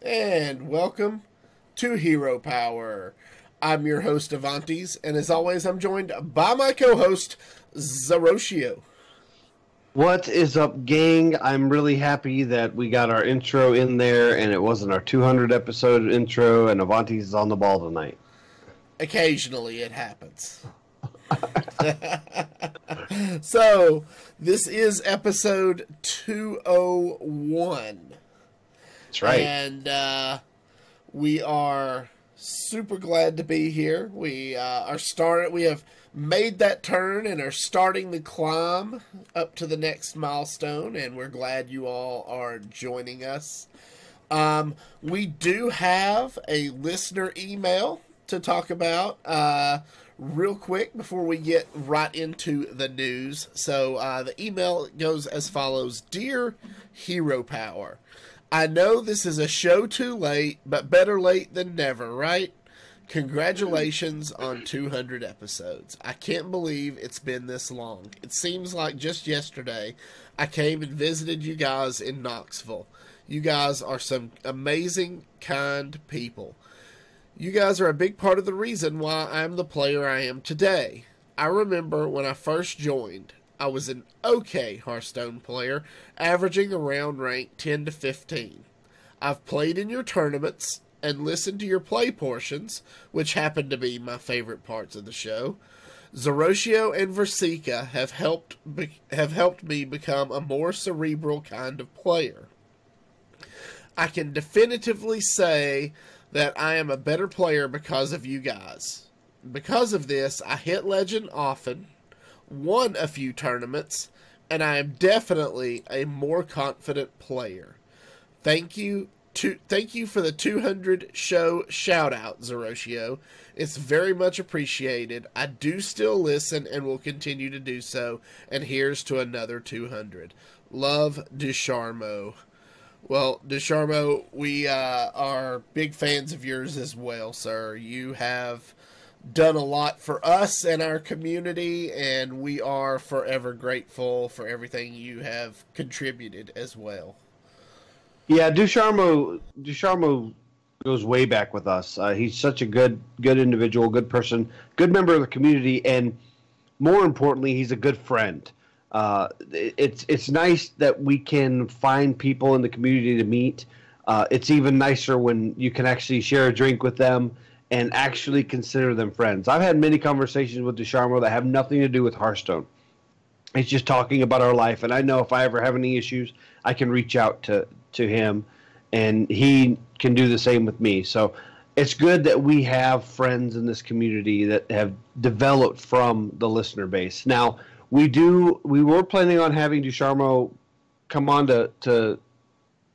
And welcome to Hero Power. I'm your host, Avanties, and as always, I'm joined by my co-host, Zerotio. What is up, gang? I'm really happy that we got our intro in there, and it wasn't our 200 episode intro, and Avanties is on the ball tonight. Occasionally it happens. So, this is episode 201. That's right. And we are super glad to be here. We have made that turn and are starting the climb up to the next milestone, and we're glad you all are joining us. We do have a listener email to talk about real quick before we get right into the news. So the email goes as follows. Dear Hero Power, I know this is a show too late, but better late than never, right? Congratulations on 200 episodes. I can't believe it's been this long. It seems like just yesterday I came and visited you guys in Knoxville. You guys are some amazing, kind people. You guys are a big part of the reason why I'm the player I am today. I remember when I first joined, I was an okay Hearthstone player, averaging around rank 10 to 15. I've played in your tournaments and listened to your play portions, which happen to be my favorite parts of the show. Zerotio and Versika have helped me become a more cerebral kind of player. I can definitively say that I am a better player because of you guys. Because of this, I hit Legend often, won a few tournaments, and I am definitely a more confident player. Thank you for the 200 show shout out, Zerotio. It's very much appreciated. I do still listen and will continue to do so. And here's to another 200. Love, Ducharmo. Well, Ducharmo, we are big fans of yours as well, sir. You have done a lot for us and our community, and we are forever grateful for everything you have contributed as well. Yeah, Ducharmo goes way back with us. He's such a good individual, good person, good member of the community, and more importantly, he's a good friend. It's nice that we can find people in the community to meet. It's even nicer when you can actually share a drink with them and actually consider them friends. I've had many conversations with Ducharmo that have nothing to do with Hearthstone. It's just talking about our life, and I know if I ever have any issues, I can reach out to him, and he can do the same with me. So it's good that we have friends in this community that have developed from the listener base. Now, we were planning on having Ducharmo come on to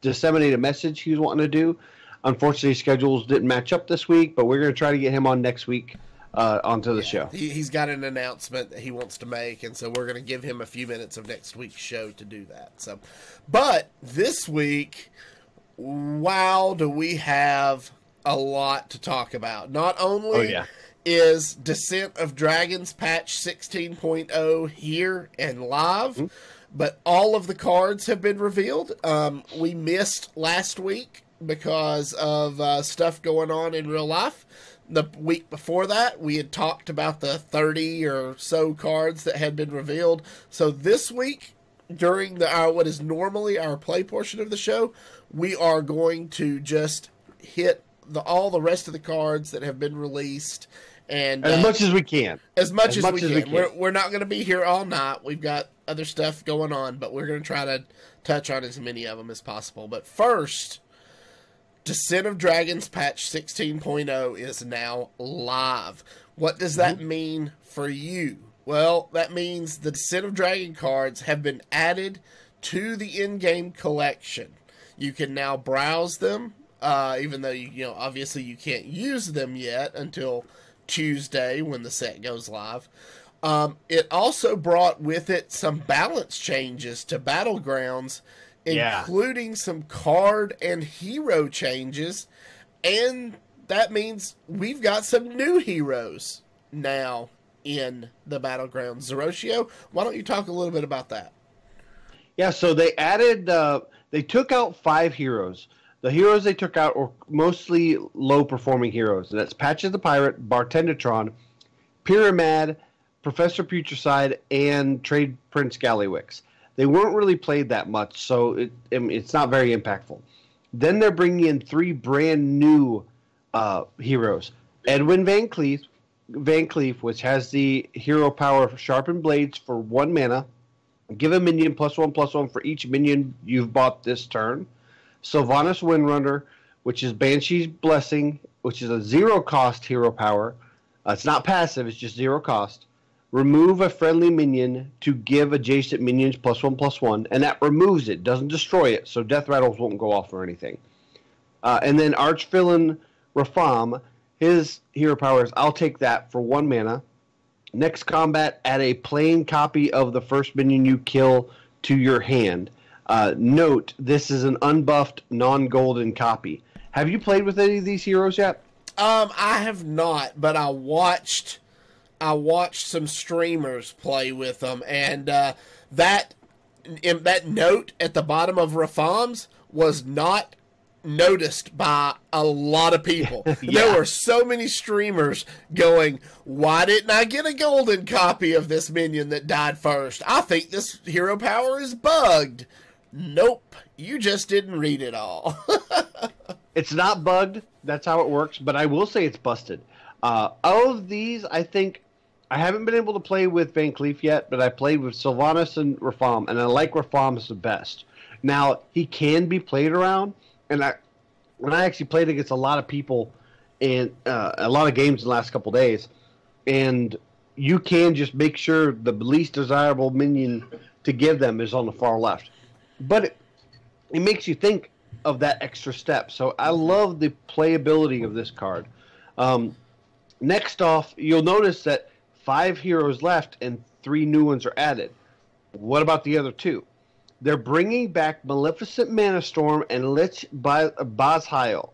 disseminate a message he was wanting to do. Unfortunately, schedules didn't match up this week, but we're going to try to get him on next week onto the show. He's got an announcement that he wants to make, and so we're going to give him a few minutes of next week's show to do that. So, but this week, wow, do we have a lot to talk about. Not only is Descent of Dragons patch 16.0 here and live, but all of the cards have been revealed. We missed last week because of stuff going on in real life. The week before that, we had talked about the 30 or so cards that had been revealed. So this week, during what is normally our play portion of the show, we are going to just hit all the rest of the cards that have been released. And as much as we can. As much as we can. We're not going to be here all night. We've got other stuff going on, but we're going to try to touch on as many of them as possible. But first, Descent of Dragons patch 16.0 is now live. What does that mean for you? Well, that means the Descent of Dragon cards have been added to the in-game collection. You can now browse them, even though obviously you can't use them yet until Tuesday when the set goes live. It also brought with it some balance changes to Battlegrounds, including some card and hero changes, and that means we've got some new heroes now in the Battlegrounds. Zerotio, why don't you talk a little bit about that? Yeah, so they added, they took out 5 heroes. The heroes they took out were mostly low-performing heroes, and that's Patches the Pirate, Bartendertron, Pyramid, Professor Putricide, and Trade Prince Gallywix. They weren't really played that much, so it's not very impactful. Then they're bringing in 3 brand new heroes. Edwin Van Cleef, which has the hero power of Sharpened Blades for 1 mana. Give a minion +1/+1 for each minion you've bought this turn. Sylvanas Windrunner, which is Banshee's Blessing, which is a 0-cost hero power. It's not passive, it's just 0 cost. Remove a friendly minion to give adjacent minions +1/+1, and that removes it, doesn't destroy it, so death rattles won't go off or anything. And then Archvillain Rafam, his hero power is I'll take that for 1 mana. Next combat, add a plain copy of the first minion you kill to your hand. Note, this is an unbuffed, non-golden copy. Have you played with any of these heroes yet? I have not, but I watched some streamers play with them, and that note at the bottom of Rafam's was not noticed by a lot of people. Yeah. There were so many streamers going, why didn't I get a golden copy of this minion that died first? I think this hero power is bugged. Nope, you just didn't read it all. It's not bugged. That's how it works. But I will say it's busted. Of these, I think I haven't been able to play with Van Cleef yet, but I played with Sylvanas and Rafam, and I like Rafam the best. Now, he can be played around, and when I actually played against a lot of people in a lot of games in the last couple days, and you can just make sure the least desirable minion to give them is on the far left. But it makes you think of that extra step. So I love the playability of this card. Next off, you'll notice that 5 heroes left and 3 new ones are added. What about the other 2? They're bringing back Maleficent Manastorm and Lich Bazhail.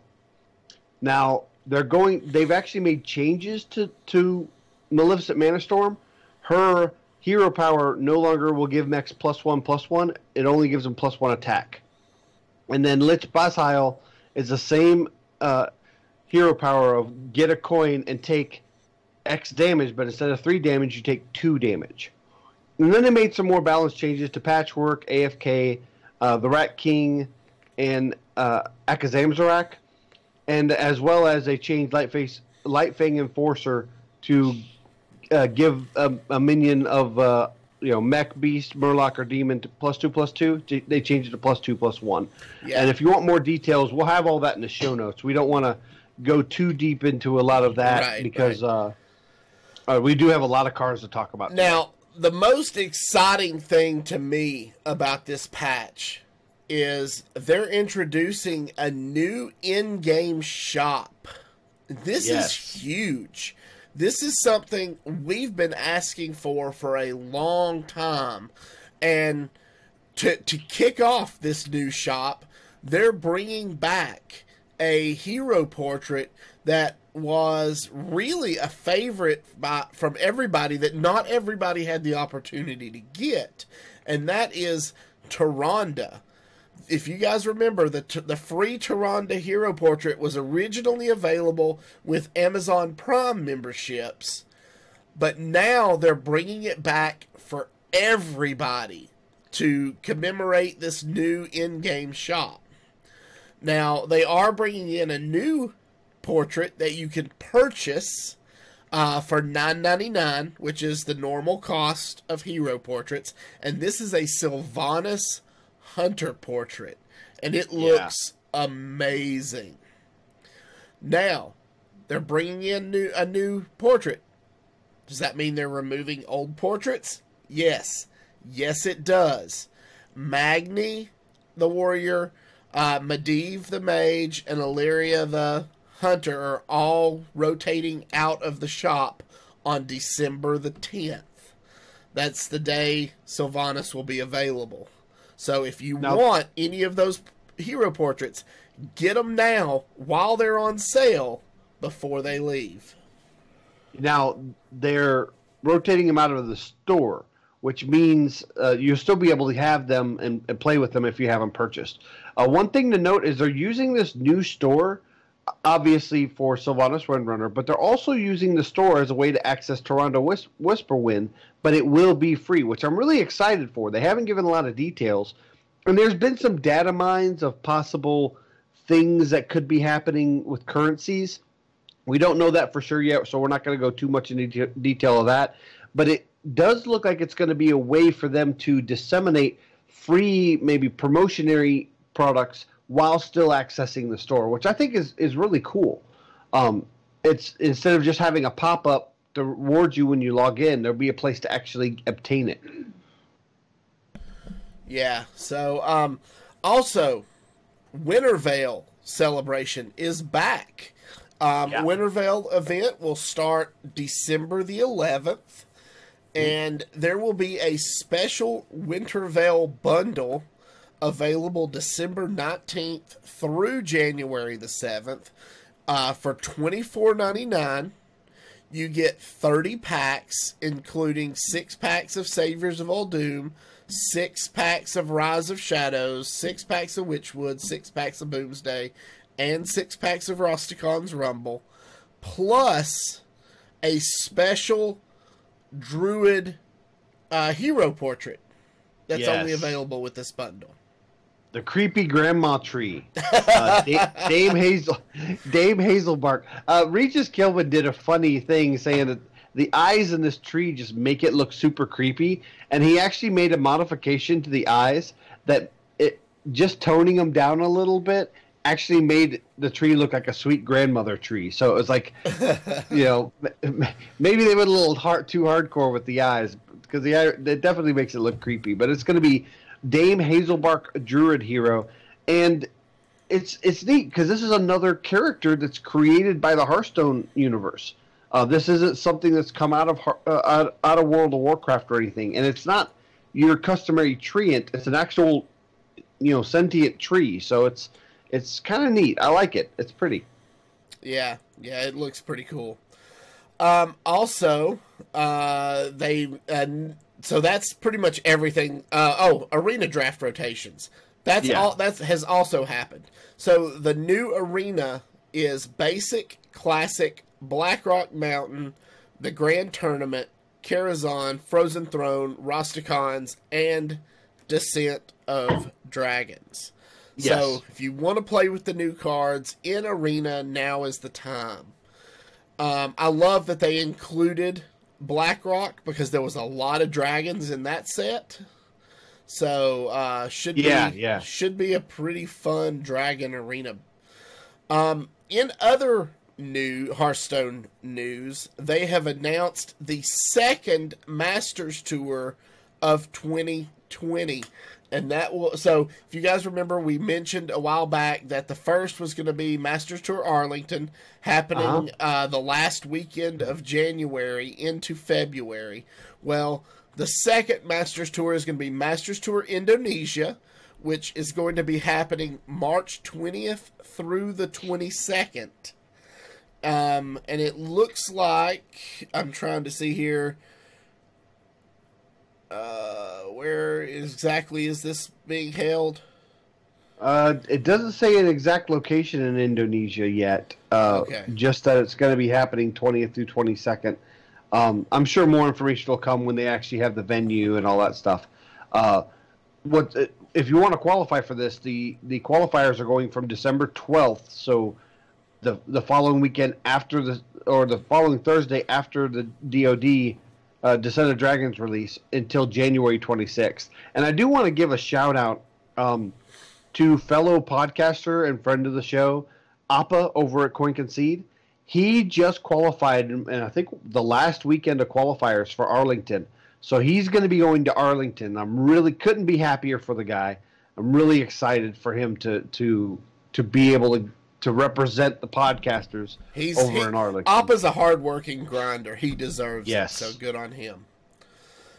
Now, they've actually made changes to Maleficent Manastorm. Her hero power no longer will give mechs +1/+1. It only gives them +1 attack. And then Lich Bazhail is the same hero power of get a coin and take X damage, but instead of 3 damage, you take 2 damage. And then they made some more balance changes to Patchwork, AFK, the Rat King, and Akazamzarak, and as well as they changed Lightfang Enforcer to give a minion of Mech, Beast, Murloc, or Demon to +2/+2. They changed it to +2/+1. Yeah. And if you want more details, we'll have all that in the show notes. We don't want to go too deep into a lot of that because we do have a lot of cards to talk about now. The most exciting thing to me about this patch is they're introducing a new in-game shop. This is huge. This is something we've been asking for a long time. And to kick off this new shop, they're bringing back a hero portrait that was really a favorite from everybody that not everybody had the opportunity to get, and that is Tyrande. If you guys remember, the free Tyrande hero portrait was originally available with Amazon Prime memberships, but now they're bringing it back for everybody to commemorate this new in-game shop. Now, they are bringing in a new portrait that you can purchase for $9.99, which is the normal cost of hero portraits. And this is a Sylvanas Hunter portrait, and it looks amazing. Now, they're bringing in a new portrait. Does that mean they're removing old portraits? Yes. Yes, it does. Magni, the warrior, Medivh, the mage, and Illyria, the Hunter, are all rotating out of the shop on December the 10th. That's the day Sylvanas will be available. So if you want any of those hero portraits, get them now while they're on sale before they leave. Now, they're rotating them out of the store. which means you'll still be able to have them and play with them if you haven't purchased. One thing to note is they're using this new store, obviously for Sylvanas Windrunner, but they're also using the store as a way to access Toronto Whisperwind, but it will be free, which I'm really excited for. They haven't given a lot of details, and there's been some data mines of possible things that could be happening with currencies. We don't know that for sure yet, so we're not going to go too much into detail of that, but it does look like it's going to be a way for them to disseminate free, maybe promotionary products while still accessing the store, which I think is really cool. It's instead of just having a pop-up to reward you when you log in, there'll be a place to actually obtain it. Yeah. So, also, Wintervale celebration is back. Wintervale event will start December the 11th, and there will be a special Wintervale bundle available December 19th through January the 7th for $24.99. You get 30 packs, including 6 packs of Saviors of Uldum, 6 packs of Rise of Shadows, 6 packs of Witchwood, 6 packs of Boomsday, and 6 packs of Rosticon's Rumble, plus a special Druid hero portrait that's only available with this bundle. The creepy grandma tree. Dame Hazelbark. Regis Kilman did a funny thing saying that the eyes in this tree just make it look super creepy, and he actually made a modification to the eyes that it just toning them down a little bit actually made the tree look like a sweet grandmother tree. So it was like, maybe they went a little too hardcore with the eyes, because it definitely makes it look creepy. But it's going to be Dame Hazelbark Druid hero, and it's neat because this is another character that's created by the Hearthstone universe. This isn't something that's come out of World of Warcraft or anything, and it's not your customary treant. It's an actual, sentient tree. So it's kind of neat. I like it. It's pretty. Yeah, it looks pretty cool. Also, so that's pretty much everything. Arena draft rotations. That has also happened. So the new arena is Basic, Classic, Blackrock Mountain, the Grand Tournament, Karazhan, Frozen Throne, Rastakhan's, and Descent of Dragons. Yes. So if you want to play with the new cards in Arena, now is the time. I love that they included Blackrock because there was a lot of dragons in that set. So should be a pretty fun Dragon Arena. In other new Hearthstone news, they have announced the second Masters Tour of 2020. And so if you guys remember, we mentioned a while back that the first was going to be Masters Tour Arlington, happening the last weekend of January into February. Well, the second Masters Tour is going to be Masters Tour Indonesia, which is going to be happening March 20th through the 22nd. And it looks like, I'm trying to see here, where exactly is this being held? It doesn't say an exact location in Indonesia yet. Okay. Just that it's going to be happening 20th through 22nd. I'm sure more information will come when they actually have the venue and all that stuff. If you want to qualify for this, the qualifiers are going from December 12th, so the following weekend the following Thursday after the DoD Descent of Dragons release until January 26th. And I do want to give a shout out to fellow podcaster and friend of the show, Appa over at Coin Concede. He just qualified, and I think the last weekend of qualifiers for Arlington. So he's going to be going to Arlington. Couldn't be happier for the guy. I'm really excited for him to be able to represent the podcasters over in Arlington. Appa's a hardworking grinder. He deserves it, so good on him.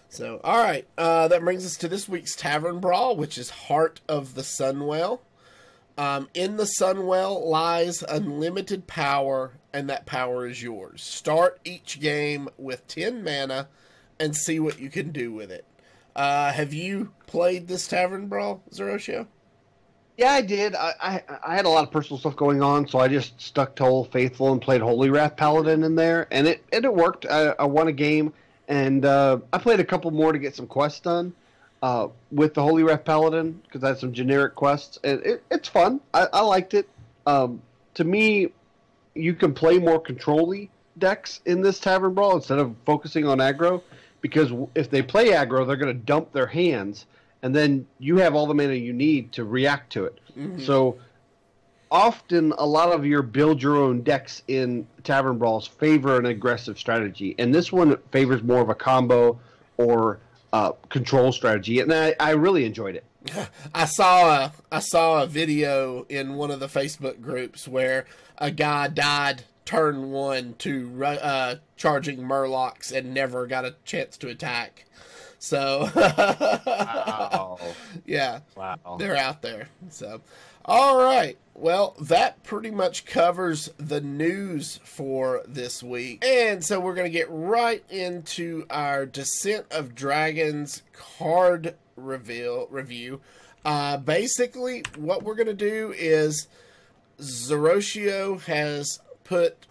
So, all right. That brings us to this week's Tavern Brawl, which is Heart of the Sunwell. In the Sunwell lies unlimited power, and that power is yours. Start each game with 10 mana and see what you can do with it. Have you played this Tavern Brawl, Zerotio? Yeah, I did. I had a lot of personal stuff going on, so I just stuck to Old Faithful and played Holy Wrath Paladin in there, and it worked. I won a game, and I played a couple more to get some quests done with the Holy Wrath Paladin because I had some generic quests, and it's fun. I liked it. To me, you can play more control-y decks in this Tavern Brawl instead of focusing on aggro, because if they play aggro, they're going to dump their hands, and then you have all the mana you need to react to it. Mm-hmm. So often a lot of your build your own decks in Tavern Brawls favor an aggressive strategy, and this one favors more of a combo or control strategy, and I really enjoyed it. I saw a video in one of the Facebook groups where a guy died turn one to charging Murlocs and never got a chance to attack. So, wow. Yeah, wow, they're out there. So, all right. Well, that pretty much covers the news for this week. And so we're going to get right into our Descent of Dragons card review. Basically, what we're going to do is Zerotio has put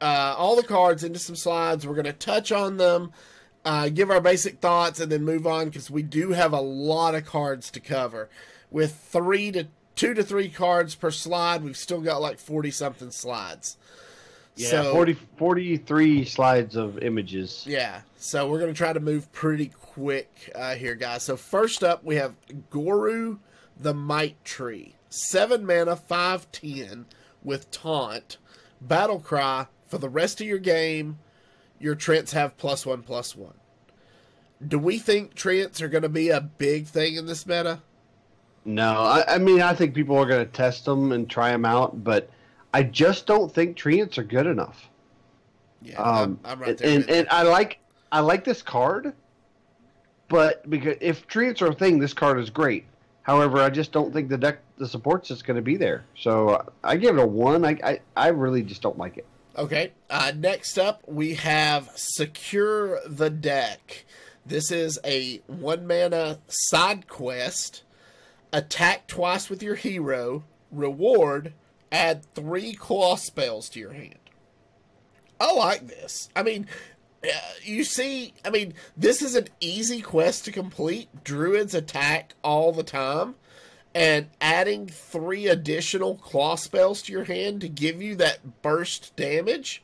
all the cards into some slides. We're going to touch on them, give our basic thoughts, and then move on because we do have a lot of cards to cover. With 2 to 3 cards per slide, we've still got like 40-something slides. Yeah, so, 43 slides of images. Yeah, so we're going to try to move pretty quick here, guys. So first up, we have Goru the Might Tree. 7 mana, 5/10 with Taunt. Battle Cry. For the rest of your game, your Trents have +1/+1. Do we think Trents are going to be a big thing in this meta? No, I mean, I think people are going to test them and try them out, but I just don't think Treants are good enough. Yeah, I'm right there. And I like this card, but because if Treants are a thing, this card is great. However, I just don't think the support's just going to be there. So I give it a 1. I really just don't like it. Okay. Next up, we have Secure the Deck. This is a 1 mana side quest. Attack twice with your hero. Reward, add 3 claw spells to your hand. I like this. I mean, this is an easy quest to complete. Druids attack all the time. And adding 3 additional claw spells to your hand to give you that burst damage,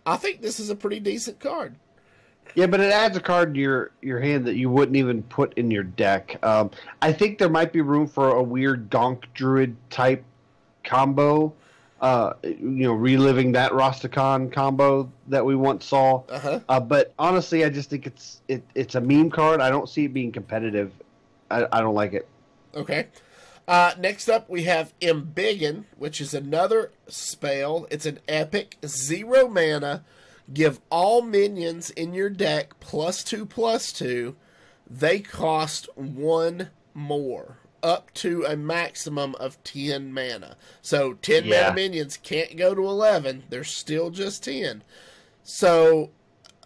I think this is a pretty decent card. Yeah, but it adds a card to your hand that you wouldn't even put in your deck. I think there might be room for a weird Gonk Druid type combo. Reliving that Rastakhan combo that we once saw. Uh-huh. But honestly, I just think it's a meme card. I don't see it being competitive. I don't like it. Okay. Next up, we have Embiggen, which is another spell. It's an epic 0 mana. Give all minions in your deck +2/+2. They cost 1 more, up to a maximum of 10 mana. So 10 mana minions can't go to 11. They're still just 10. So,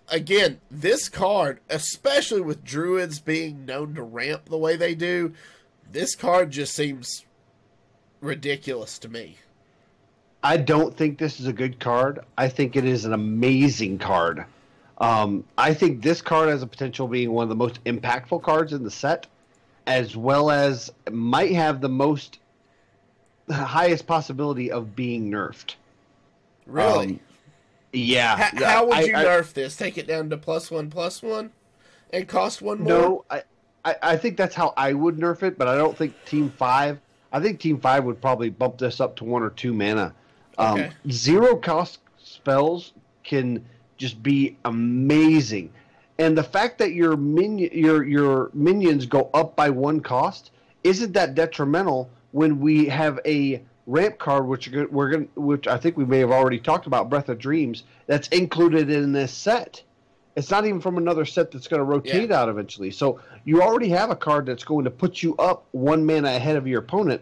again, this card, especially with Druids being known to ramp the way they do, this card just seems ridiculous to me. I don't think this is a good card. I think it is an amazing card. I think this card has a potential being one of the most impactful cards in the set, as well as might have the highest possibility of being nerfed. Really? Yeah. How would you nerf this? Take it down to +1/+1 and cost 1 more? No, I think that's how I would nerf it, but I don't think Team 5... I think Team 5 would probably bump this up to 1 or 2 mana. Okay. 0 cost spells can just be amazing. And the fact that your minions go up by 1 cost isn't that detrimental when we have a ramp card, which I think we may have already talked about, Breath of Dreams, that's included in this set. It's not even from another set that's going to rotate out eventually. So you already have a card that's going to put you up 1 mana ahead of your opponent.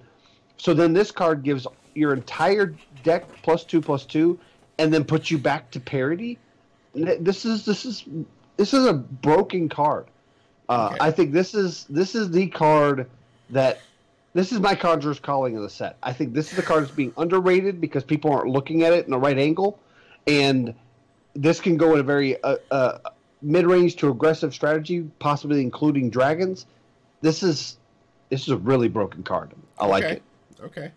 So then this card gives your entire deck +2/+2, and then puts you back to parity. This is a broken card. Okay. I think this is the card that this is my Conjurer's Calling of the set. I think this is the card that's being underrated because people aren't looking at it in the right angle, and this can go in a very mid-range to aggressive strategy, possibly including dragons. This is a really broken card. I like it. Okay.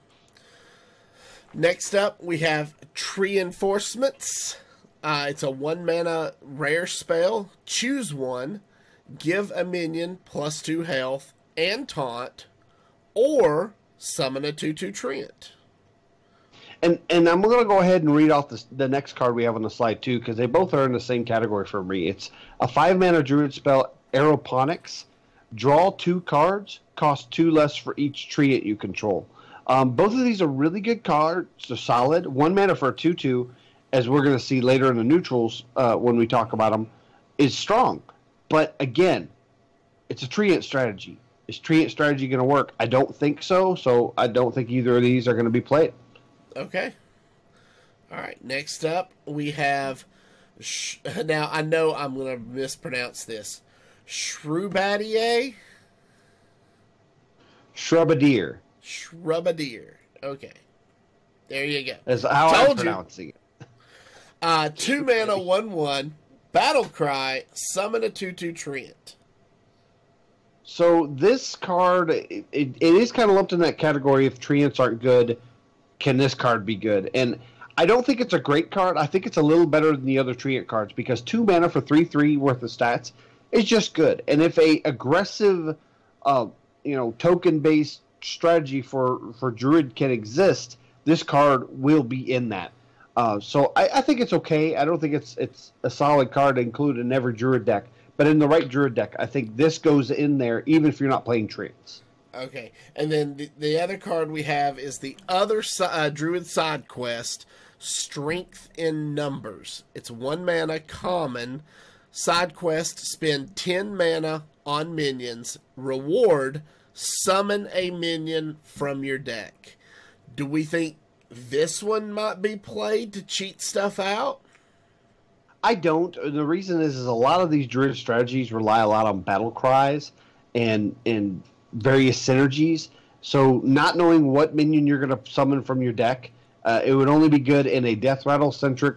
Next up, we have Tree Enforcements. It's a 1-mana rare spell. Choose one. Give a minion +2 health and taunt, or summon a 2/2 treant. And I'm going to go ahead and read off the next card we have on the slide, too, because they both are in the same category for me. It's a 5-mana druid spell, Aeroponics. Draw 2 cards, cost 2 less for each treant you control. Both of these are really good cards. They're solid. 1 mana for a 2/2, as we're going to see later in the neutrals when we talk about them, is strong. But, again, it's a treant strategy. Is treant strategy going to work? I don't think so, so I don't think either of these are going to be played. Okay. All right. Next up, we have... now, I know I'm going to mispronounce this. Shrubadier? Shrubadier. Shrubadier. Okay. There you go. That's how I'm pronouncing it. 2 mana, 1/1. Battle Cry. Summon a 2/2 treant. So this card, it is kind of lumped in that category. If treants aren't good, can this card be good? And I don't think it's a great card. I think it's a little better than the other treant cards because 2 mana for 3/3 worth of stats is just good. And if a aggressive, token-based strategy for Druid can exist, this card will be in that. So I think it's okay. I don't think it's a solid card to include in every Druid deck. But in the right Druid deck, I think this goes in there even if you're not playing treants. Okay. And then the other card we have is the other Druid side quest, Strength in Numbers. It's 1 mana common. Side quest, spend 10 mana on minions. Reward, summon a minion from your deck. Do we think this one might be played to cheat stuff out? I don't. The reason is a lot of these Druid strategies rely a lot on battle cries and various synergies. So not knowing what minion you're going to summon from your deck, it would only be good in a Death Rattle-centric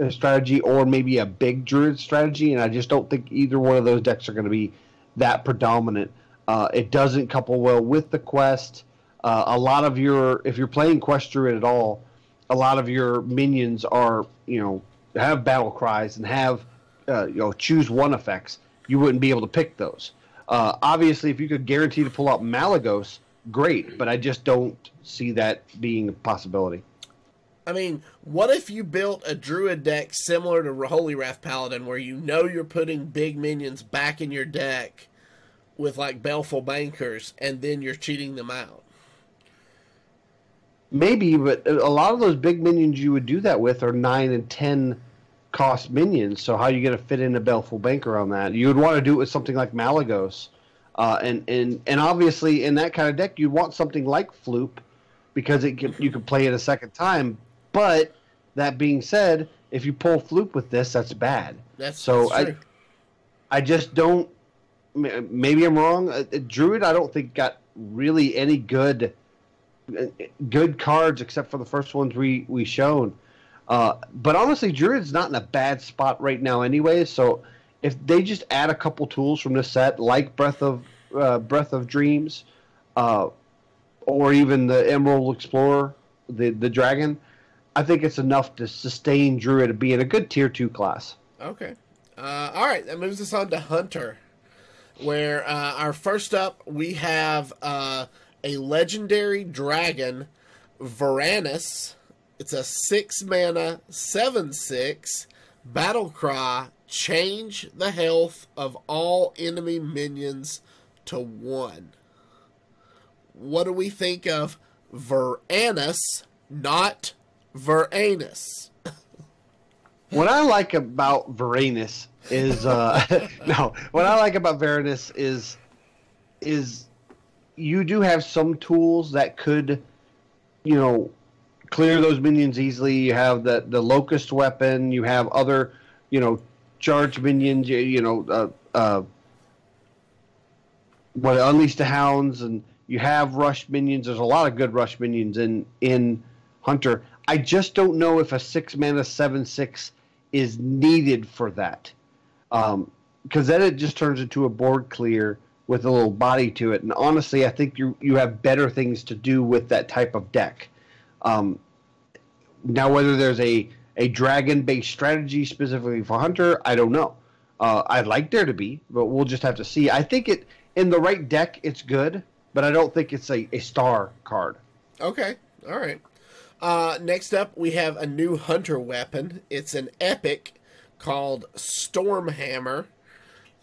strategy or maybe a big Druid strategy, and I just don't think either one of those decks are going to be that predominant. It doesn't couple well with the quest. A lot of if you're playing Quest Druid at all, a lot of your minions are, have battle cries and have, choose one effects. You wouldn't be able to pick those. Obviously, if you could guarantee to pull out Malagos, great, but I just don't see that being a possibility. I mean, what if you built a Druid deck similar to Holy Wrath Paladin where you're putting big minions back in your deck with like Baleful Bankers and then you're cheating them out? Maybe, but a lot of those big minions you would do that with are 9 and 10 cost minions, so how are you going to fit in a Baleful Banker on that? You would want to do it with something like Malagos. And obviously, in that kind of deck, you'd want something like Floop because you could play it a second time. But that being said, if you pull Floop with this, that's bad. That's true. I just don't. Maybe I'm wrong. Druid, I don't think got really any good cards except for the first ones we shown. But honestly, Druid's not in a bad spot right now, anyway. So if they just add a couple tools from this set, like Breath of Dreams, or even the Emerald Explorer, the dragon, I think it's enough to sustain Druid to be in a good tier 2 class. Okay. All right. That moves us on to Hunter, where our first up we have a legendary dragon, Varanus. It's a 6 mana, 7/6 battle cry. Change the health of all enemy minions to 1. What do we think of Varanus, not Varanus? What I like about Varanus is what I like about Varanus is you do have some tools that could, clear those minions easily. You have the Locust weapon. You have other, charged minions. what Unleash the Hounds, and you have rush minions. There's a lot of good rush minions in Hunter. I just don't know if a 6-mana 7/6 is needed for that, because then it just turns into a board clear with a little body to it. And honestly, I think you have better things to do with that type of deck. Now, whether there's a dragon-based strategy specifically for Hunter, I don't know. I'd like there to be, but we'll just have to see. I think in the right deck, it's good, but I don't think it's a star card. Okay, all right. Next up, we have a new Hunter weapon. It's an epic called Stormhammer.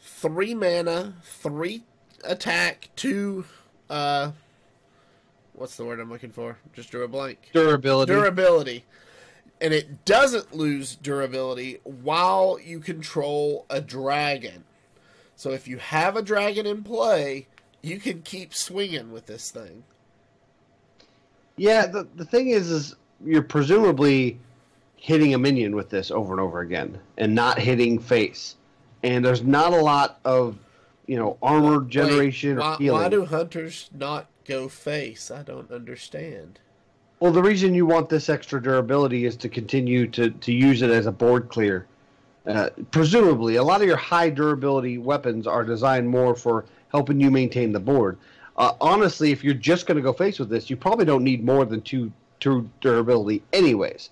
3 mana, 3 attack, 2... what's the word I'm looking for? Just drew a blank. Durability. And it doesn't lose durability while you control a dragon. So if you have a dragon in play, you can keep swinging with this thing. Yeah, the thing is you're presumably hitting a minion with this over and over again and not hitting face. And there's not a lot of, armor generation or healing. Why do hunters not go face? I don't understand. Well, the reason you want this extra durability is to continue to use it as a board clear. Presumably, a lot of your high durability weapons are designed more for helping you maintain the board. Honestly, if you're just going to go face with this, you probably don't need more than 2 durability anyways,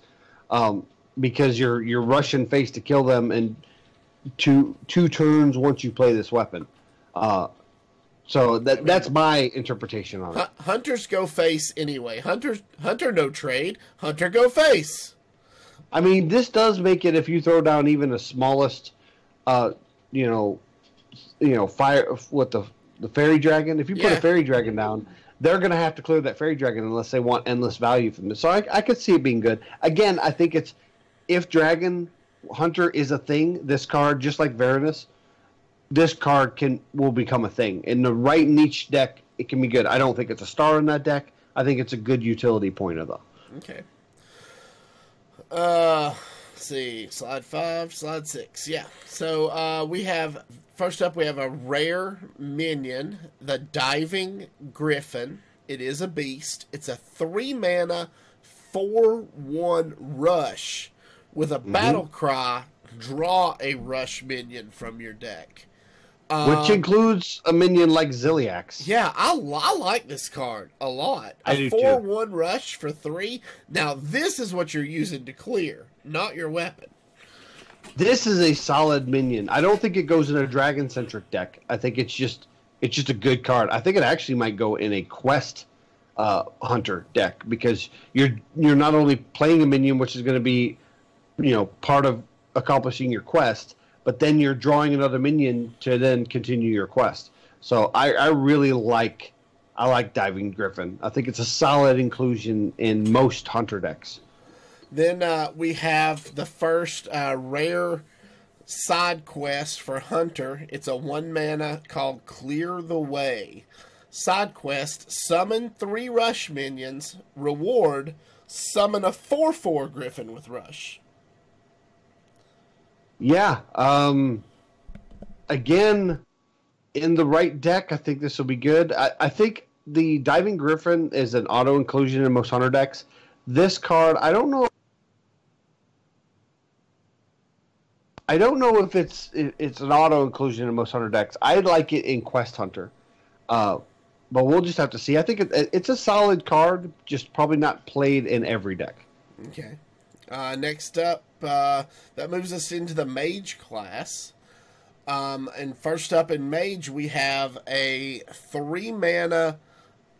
because you're rushing face to kill them in two turns once you play this weapon. So that's my interpretation on it. Hunters go face anyway. Hunter no trade. Hunter go face. I mean, this does make it, if you throw down even the smallest, fire with the fairy dragon. If you put a fairy dragon down, they're going to have to clear that fairy dragon unless they want endless value from this. So I could see it being good. Again, I think it's, if Dragon Hunter is a thing, this card, just like Varanus, this card will become a thing. In the right niche deck, it can be good. I don't think it's a star in that deck. I think it's a good utility pointer, though. Okay. Let's see. Slide 5, slide 6. Yeah. So first up, we have a rare minion, the Diving Griffin. It is a beast. It's a 3 mana, 4/1 rush with a battle cry. Draw a rush minion from your deck. Which includes a minion like Ziliax. Yeah, I like this card a lot. I do 4/1 rush for 3. Now, this is what you're using to clear, not your weapon. This is a solid minion. I don't think it goes in a dragon-centric deck. I think it's just a good card. I think it actually might go in a quest hunter deck, because you're not only playing a minion, which is going to be, part of accomplishing your quest, but then you're drawing another minion to then continue your quest. So I really like Diving Griffin. I think it's a solid inclusion in most hunter decks. Then we have the first rare side quest for Hunter. It's a 1 mana called Clear the Way. Side quest, summon 3 rush minions. Reward, summon a 4/4 Griffin with rush. Yeah. Again, in the right deck, I think this will be good. I think the Diving Griffin is an auto inclusion in most hunter decks. This card, I don't know if it's an auto inclusion in most hunter decks. I like it in Quest Hunter, but we'll just have to see. I think it's a solid card, just probably not played in every deck. Okay. Next up, that moves us into the Mage class. And first up in Mage, we have a 3 mana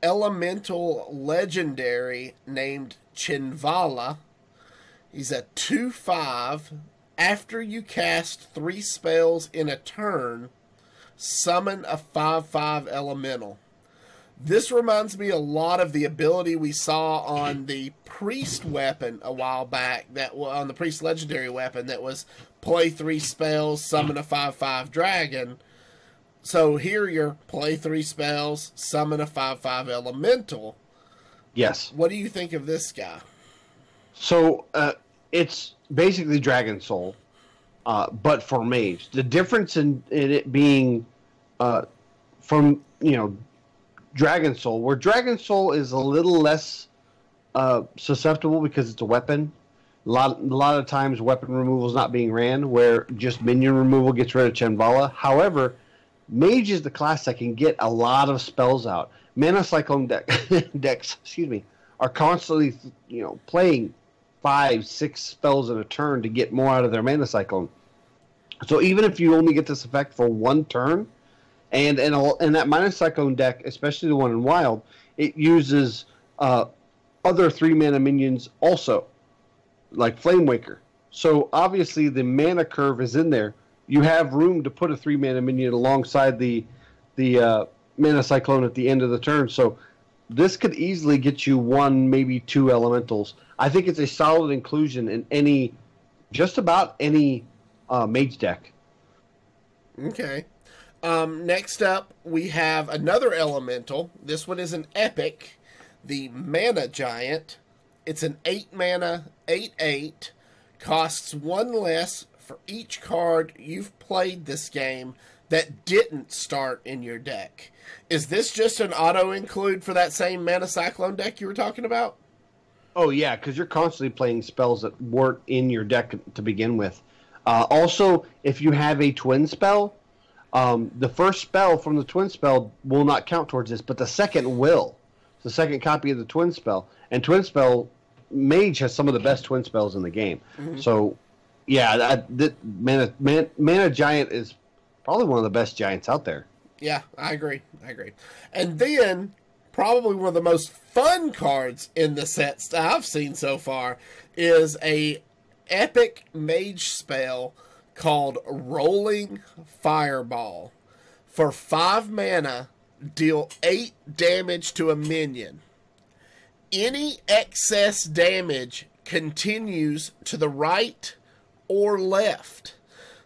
elemental legendary named Chinvala. He's a 2/5. After you cast 3 spells in a turn, summon a 5/5 elemental. This reminds me a lot of the ability we saw on the Priest weapon a while back, on the Priest legendary weapon, that was play 3 spells, summon a 5/5 dragon. So here you're play 3 spells, summon a 5/5 elemental. Yes. What do you think of this guy? So it's basically Dragon Soul, but for Mage. The difference in it being from you know, Dragon Soul, where Dragon Soul is a little less susceptible because it's a weapon. A lot of times weapon removal is not being ran, where just minion removal gets rid of Chenbala. However, Mage is the class that can get a lot of spells out. Mana Cyclone decks, excuse me, are constantly, playing 5-6 spells in a turn to get more out of their Mana Cyclone. So even if you only get this effect for one turn, and that Mana Cyclone deck, especially the one in Wild, it uses other 3-mana minions also, like Flame Waker. So obviously the mana curve is in there. You have room to put a 3-mana minion alongside the Mana Cyclone at the end of the turn. So this could easily get you 1, maybe 2 elementals. I think it's a solid inclusion in just about any Mage deck. Okay. Next up, we have another elemental. This one is an epic, the Mana Giant. It's an 8-mana, 8/8, costs 1 less for each card you've played this game that didn't start in your deck. Is this just an auto-include for that same Mana Cyclone deck you were talking about? Oh, yeah, because you're constantly playing spells that weren't in your deck to begin with. Also, if you have a twin spell, the first spell from the twin spell will not count towards this, but the second will. The second copy of the twin spell. And twin spell, Mage has some of the best twin spells in the game. Mm-hmm. So, yeah, Mana Giant is probably one of the best giants out there. Yeah, I agree. And then, probably one of the most fun cards in the sets I've seen so far is a epic mage spell called Rolling Fireball. For 5 mana, deal 8 damage to a minion. Any excess damage continues to the right or left.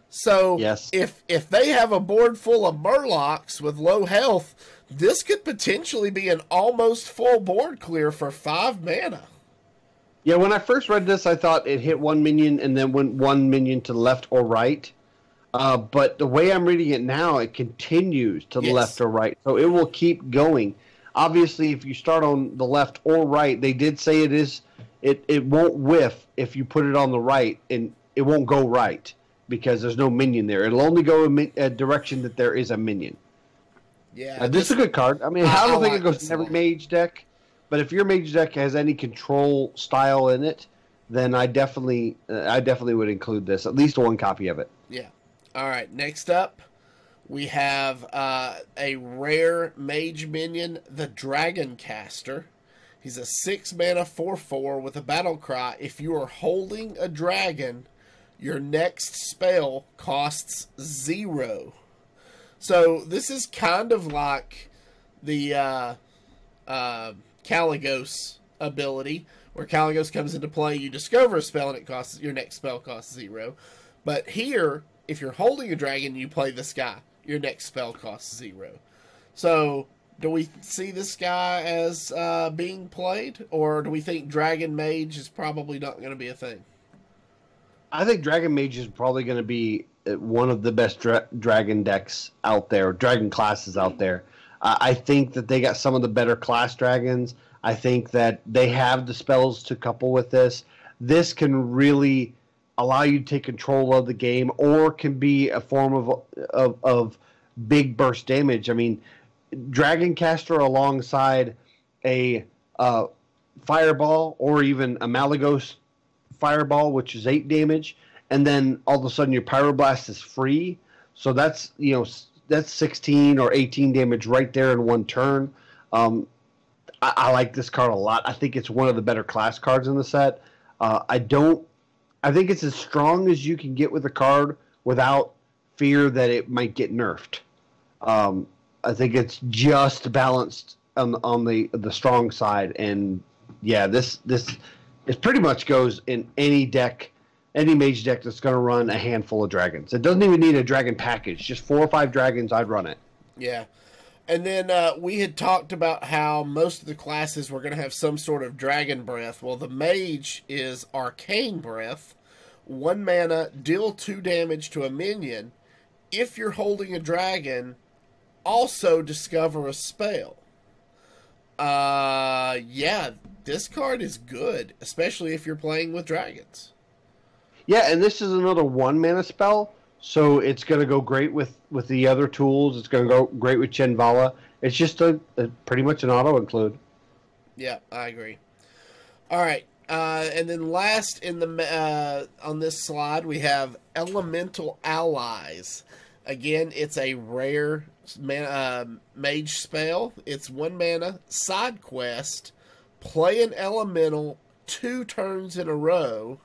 So yes. if they have a board full of Murlocs with low health, this could potentially be an almost full board clear for 5 mana. Yeah, when I first read this, I thought it hit 1 minion and then went 1 minion to the left or right. But the way I'm reading it now, it continues to the left or right. So it will keep going. Obviously, if you start on the left or right, they did say it won't whiff if you put it on the right, and it won't go right because there's no minion there. It'll only go a direction that there is a minion. Yeah, this is a good card. I mean, I don't think it goes in every Mage deck, but if your Mage deck has any control style in it, then I definitely would include this, at least 1 copy of it. Yeah. All right, next up, we have a rare mage minion, the Dragon Caster. He's a 6-mana 4/4 with a battle cry. If you are holding a dragon, your next spell costs 0. So this is kind of like the Kaligos ability, where Kaligos comes into play, you discover a spell, and your next spell costs 0. But here, if you're holding a dragon, you play this guy. Your next spell costs 0. So, do we see this guy as being played? Or do we think Dragon Mage is probably not going to be a thing? I think Dragon Mage is probably going to be one of the best dragon decks out there, dragon classes out there. I think that they got some of the better class dragons. I think that they have the spells to couple with this. This can really allow you to take control of the game, or can be a form of big burst damage. I mean, Dragon Caster alongside a Fireball, or even a Malagos Fireball, which is 8 damage, and then all of a sudden your Pyroblast is free. So that's 16 or 18 damage right there in 1 turn. I like this card a lot. I think it's one of the better class cards in the set. I think it's as strong as you can get with a card without fear that it might get nerfed. I think it's just balanced on the strong side, and yeah, this it pretty much goes in any deck, any Mage deck that's going to run a handful of dragons. It doesn't even need a dragon package; just 4 or 5 dragons, I'd run it. Yeah. And then we had talked about how most of the classes were going to have some sort of dragon breath. Well, the mage is arcane breath. 1 mana, deal 2 damage to a minion. If you're holding a dragon, also discover a spell. Yeah, this card is good, especially if you're playing with dragons. Yeah, and this is another 1-mana spell, so it's going to go great with the other tools. It's going to go great with Chenvala. It's just a pretty much an auto include. Yeah, I agree. All right, and then last in the on this slide we have Elemental Allies. Again, it's a rare mage spell. It's 1 mana, side quest, play an elemental 2 turns in a row,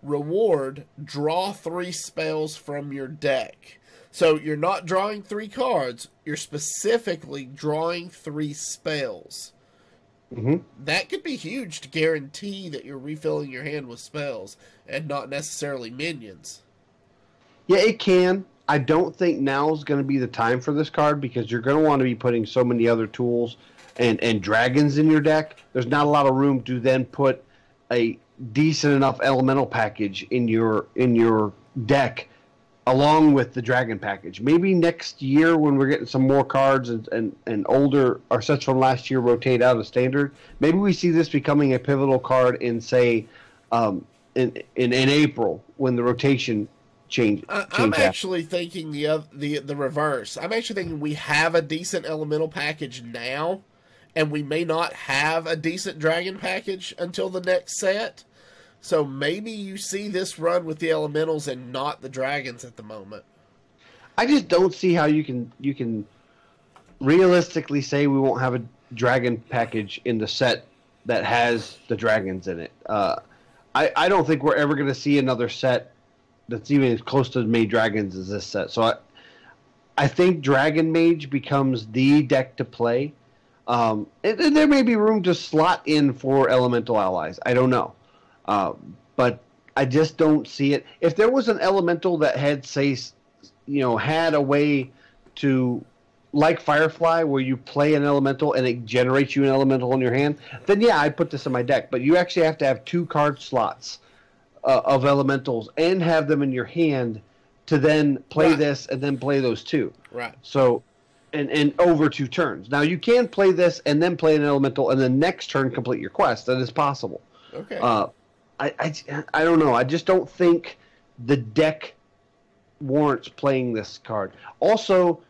reward, draw 3 spells from your deck. So you're not drawing 3 cards, you're specifically drawing 3 spells. Mm-hmm. That could be huge to guarantee that you're refilling your hand with spells and not necessarily minions. Yeah, it can. I don't think now is going to be the time for this card because you're going to want to be putting so many other tools and dragons in your deck. There's not a lot of room to then put a decent enough elemental package in your deck along with the dragon package. Maybe next year when we're getting some more cards and older our sets from last year rotate out of standard, maybe we see this becoming a pivotal card in, say, in April when the rotation change. I'm actually thinking the reverse. I'm actually thinking we have a decent elemental package now, and we may not have a decent dragon package until the next set. So maybe you see this run with the elementals and not the dragons at the moment. I just don't see how you can realistically say we won't have a dragon package in the set that has the dragons in it. I don't think we're ever going to see another set that's even as close to Mage Dragons as this set. So I think Dragon Mage becomes the deck to play. And there may be room to slot in for Elemental Allies. I don't know. But I just don't see it. If there was an Elemental that had, say, had a way to, like Firefly, where you play an Elemental and it generates you an Elemental in your hand, then yeah, I'd put this in my deck. But you actually have to have 2 card slots of elementals and have them in your hand to then play this and then play those 2. Right. So, and over 2 turns. Now you can play this and then play an elemental and the next turn complete your quest. That is possible. Okay. I don't know. I just don't think the deck warrants playing this card. Also,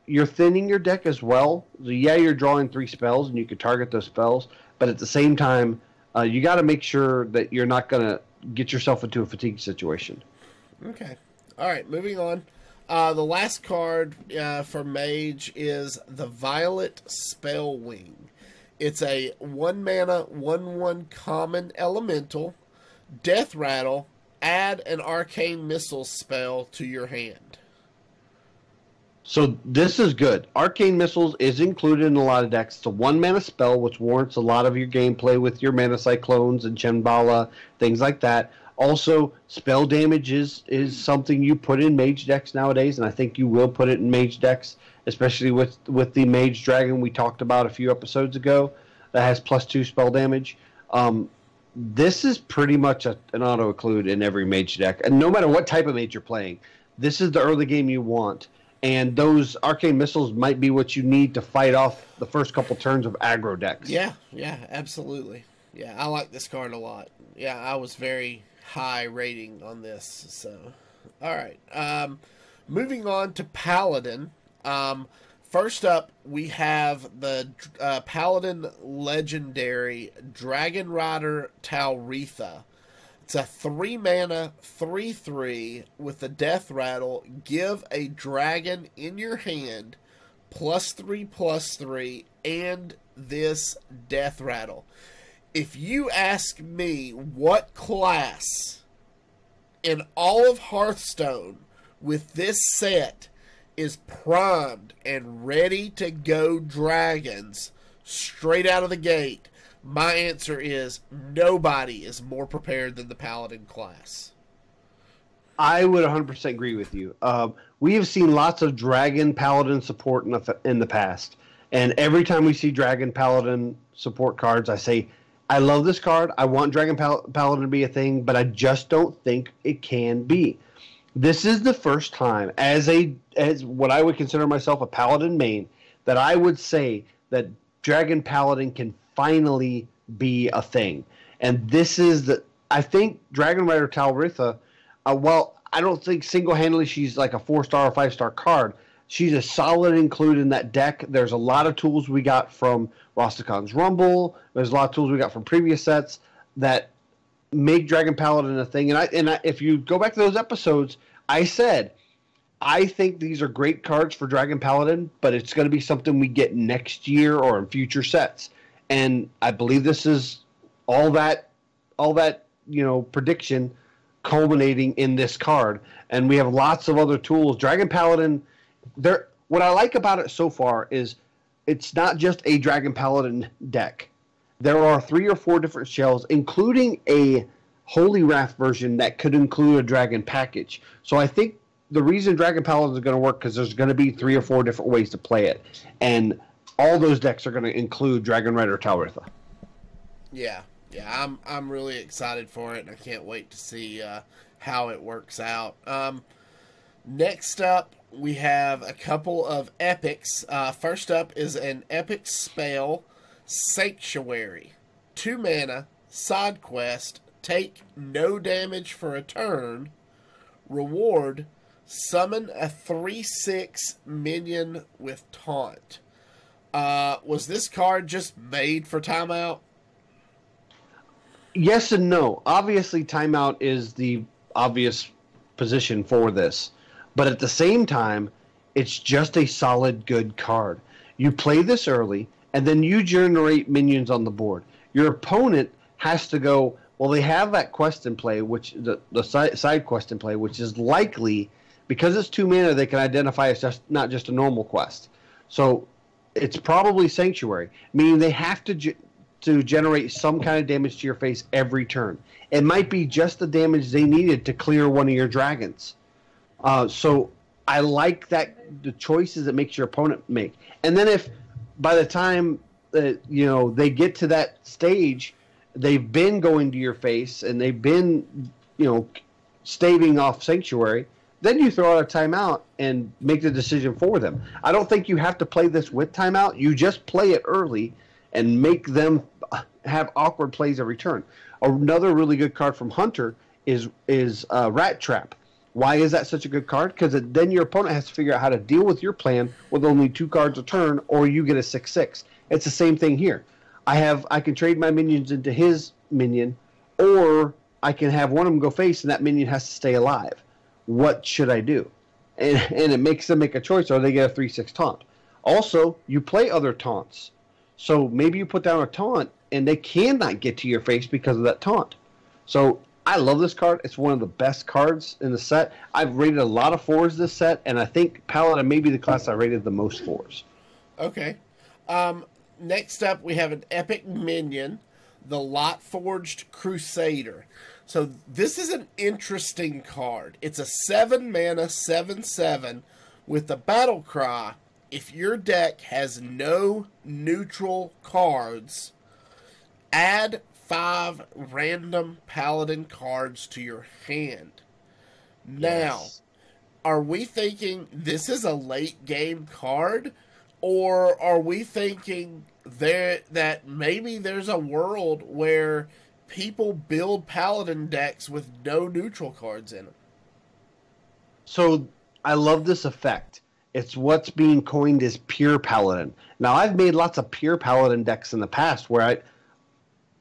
you're thinning your deck as well. So yeah, you're drawing 3 spells and you can target those spells, but at the same time, you got to make sure that you're not going to get yourself into a fatigue situation. Okay. All right, moving on. The last card for Mage is the Violet Spellwing. It's a 1 mana, 1/1 common elemental, Death Rattle, add an Arcane Missile spell to your hand. So this is good. Arcane Missiles is included in a lot of decks. It's a 1 mana spell, which warrants a lot of your gameplay with your Mana Cyclones and Chenbala, things like that. Also, spell damage is something you put in Mage decks nowadays, and I think you will put it in Mage decks, especially with the Mage Dragon we talked about a few episodes ago that has +2 spell damage. This is pretty much an auto-include in every Mage deck, and no matter what type of Mage you're playing, this is the early game you want. And those Arcane Missiles might be what you need to fight off the first couple turns of aggro decks. Yeah, absolutely. Yeah, I like this card a lot. Yeah, I was very high rating on this. So, all right. Moving on to Paladin. First up, we have the Paladin Legendary Dragon Rider Talritha. It's a 3 mana, 3/3 with the Death Rattle. Give a dragon in your hand +3/+3 and this Death Rattle. If you ask me what class in all of Hearthstone with this set is primed and ready to go dragons straight out of the gate, my answer is nobody is more prepared than the Paladin class. I would 100% agree with you. We have seen lots of Dragon Paladin support in the past. And every time we see Dragon Paladin support cards, I say, I love this card. I want Dragon Paladin to be a thing, but I just don't think it can be. This is the first time as what I would consider myself a Paladin main that I would say that Dragon Paladin can finally be a thing. And this is I think Dragon Rider Talritha, while I don't think single-handedly she's like a 4-star or 5-star card, she's a solid include in that deck. There's a lot of tools we got from Rostakon's Rumble. There's a lot of tools we got from previous sets that make Dragon Paladin a thing. And if you go back to those episodes, I said I think these are great cards for Dragon Paladin, but it's going to be something we get next year or in future sets. And I believe this is all that prediction culminating in this card. And we have lots of other tools. Dragon Paladin, what I like about it so far is it's not just a Dragon Paladin deck. There are 3 or 4 different shells, including a Holy Wrath version that could include a Dragon package. So I think the reason Dragon Paladin is going to work because there's going to be 3 or 4 different ways to play it. And all those decks are going to include Dragon Rider Talritha. Yeah, I'm really excited for it, and I can't wait to see how it works out. Next up, we have a couple of epics. First up is an epic spell, Sanctuary. 2 mana, side quest, take no damage for a turn. Reward, summon a 3/6 minion with taunt. Was this card just made for timeout? Yes and no. Obviously, timeout is the obvious position for this. But at the same time, it's just a solid, good card. You play this early, and then you generate minions on the board. Your opponent has to go, well, they have that quest in play, which the side quest in play, which is likely, because it's 2 mana, they can identify as not just a normal quest. So it's probably Sanctuary, meaning they have to generate some kind of damage to your face every turn. It might be just the damage they needed to clear one of your dragons. So I like that the choices that makes your opponent make. And then if by the time they get to that stage, they've been going to your face and they've been staving off Sanctuary, then you throw out a timeout and make the decision for them. I don't think you have to play this with timeout. You just play it early and make them have awkward plays every turn. Another really good card from Hunter is Rat Trap. Why is that such a good card? Because then your opponent has to figure out how to deal with your plan with only 2 cards a turn, or you get a 6/6. It's the same thing here. I can trade my minions into his minion, or I can have one of them go face, and that minion has to stay alive. What should I do? And it makes them make a choice, or they get a 3/6 taunt. Also, you play other taunts. So maybe you put down a taunt, and they cannot get to your face because of that taunt. So I love this card. It's one of the best cards in the set. I've rated a lot of 4s this set, and I think Paladin may be the class I rated the most 4s. Okay. Next up, we have an epic minion, the Lot-Forged Crusader. So this is an interesting card. It's a 7 mana 7/7 with the battle cry. If your deck has no neutral cards, add 5 random Paladin cards to your hand. Now, Yes. Are we thinking this is a late game card? Or are we thinking that maybe there's a world where people build Paladin decks with no neutral cards in them? So I love this effect. It's what's being coined as pure Paladin. Now, I've made lots of pure Paladin decks in the past where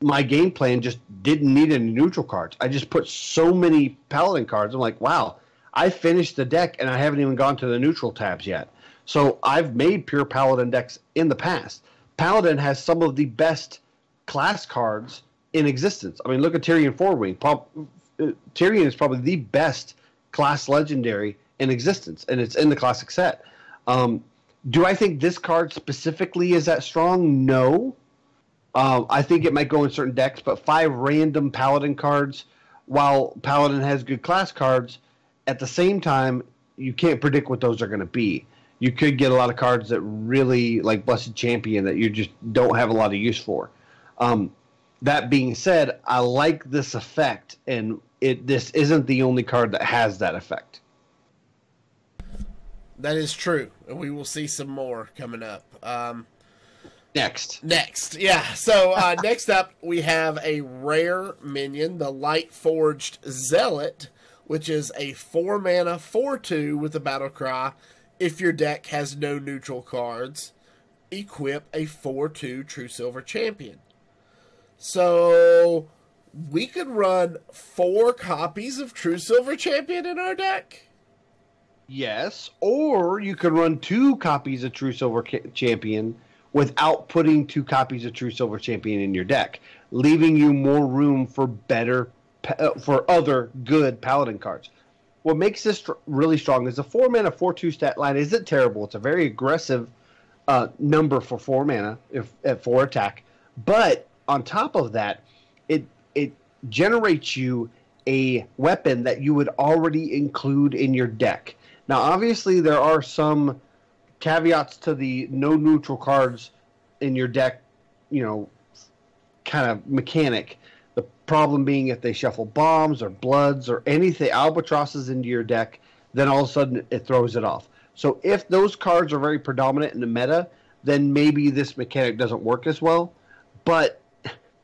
my game plan just didn't need any neutral cards. I just put so many Paladin cards. I'm like, wow, I finished the deck and I haven't even gone to the neutral tabs yet. So I've made pure Paladin decks in the past. Paladin has some of the best class cards in existence. I mean, look at Tyrion Forwing. Tyrion is probably the best class legendary in existence, and it's in the classic set. Do I think this card specifically is that strong? No. I think it might go in certain decks, but 5 random Paladin cards, while Paladin has good class cards, at the same time, you can't predict what those are going to be. You could get a lot of cards that really, like Blessed Champion, that you just don't have a lot of use for. That being said, I like this effect, and this isn't the only card that has that effect. That is true. We will see some more coming up. Next. Yeah. So next up, we have a rare minion, the Light Forged Zealot, which is a 4-mana 4/2 with a battle cry. If your deck has no neutral cards, equip a 4/2 True Silver Champion. So we could run 4 copies of True Silver Champion in our deck. Yes, or you could run 2 copies of True Silver Champion without putting 2 copies of True Silver Champion in your deck, leaving you more room for for other good Paladin cards. What makes this really strong is the 4-mana 4/2 stat line isn't terrible. It's a very aggressive number for 4 mana at 4 attack, but on top of that, it generates you a weapon that you would already include in your deck. Now, obviously, there are some caveats to the no neutral cards in your deck, kind of mechanic. The problem being if they shuffle bombs or bloods or anything, albatrosses into your deck, then all of a sudden it throws it off. So if those cards are very predominant in the meta, then maybe this mechanic doesn't work as well. But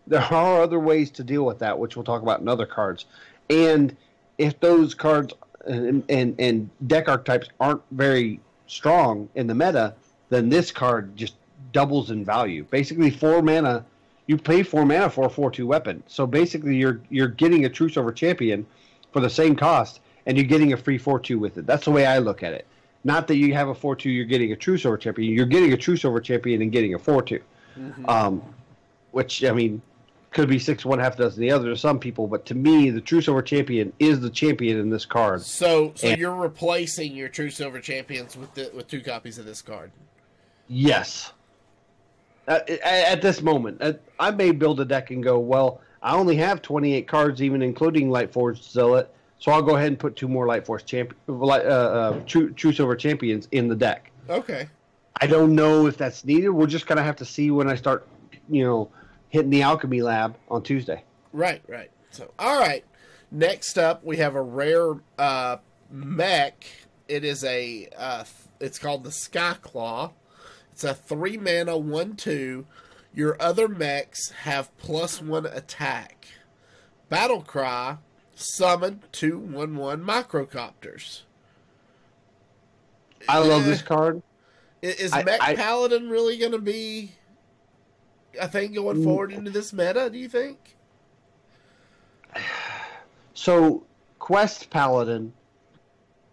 there are other ways to deal with that, which we'll talk about in other cards. And if those cards and deck archetypes aren't very strong in the meta, then this card just doubles in value. Basically, 4 mana, you pay 4 mana for a 4/2 weapon. So basically, you're getting a True Silver Champion for the same cost, and you're getting a free 4/2 with it. That's the way I look at it. Not that you have a 4/2, you're getting a True Silver Champion. You're getting a True Silver Champion and getting a 4/2. Mm-hmm. Which, I mean, could be 6 one, half dozen the other to some people, but to me, the True Silver Champion is the champion in this card. So you're replacing your True Silver Champions with 2 copies of this card? Yes. At this moment, I may build a deck and go, well, I only have 28 cards, even including Lightforged Zealot, so I'll go ahead and put 2 more Lightforged True Silver Champions in the deck. Okay. I don't know if that's needed. We're just gonna have to see when I start, hitting the alchemy lab on Tuesday. Right. So, all right. Next up, we have a rare mech. It is it's called the Skyclaw. It's a 3-mana 1/2. Your other mechs have +1 attack. Battle cry, summon 2 1/1 microcopters. I love this card. Is Mech Paladin really going to be a thing going forward into this meta, do you think? So, Quest Paladin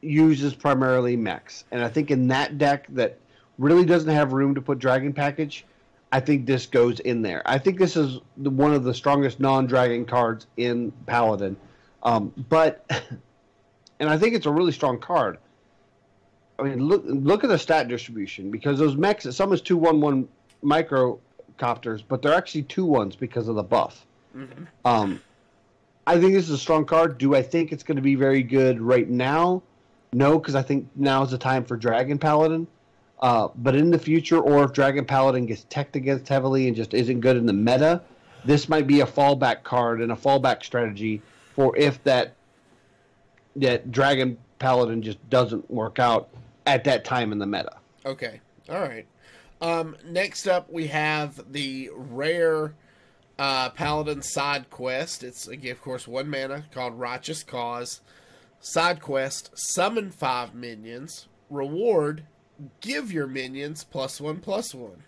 uses primarily mechs. And I think in that deck that really doesn't have room to put Dragon Package, I think this goes in there. I think this is one of the strongest non-dragon cards in Paladin. And I think it's a really strong card. I mean, look at the stat distribution, because those mechs, some is 2 1/1 microcopters, but they're actually 2/1s because of the buff. Mm-hmm. I think this is a strong card. Do I think it's going to be very good right now? No, because I think now is the time for Dragon Paladin. But in the future, or if Dragon Paladin gets teched against heavily and just isn't good in the meta, this might be a fallback card and a fallback strategy for if that Dragon Paladin just doesn't work out at that time in the meta. Okay. All right. Next up, we have the rare Paladin side quest. It's, again, of course, 1 mana, called Righteous Cause. Side quest, summon 5 minions. Reward, give your minions +1/+1.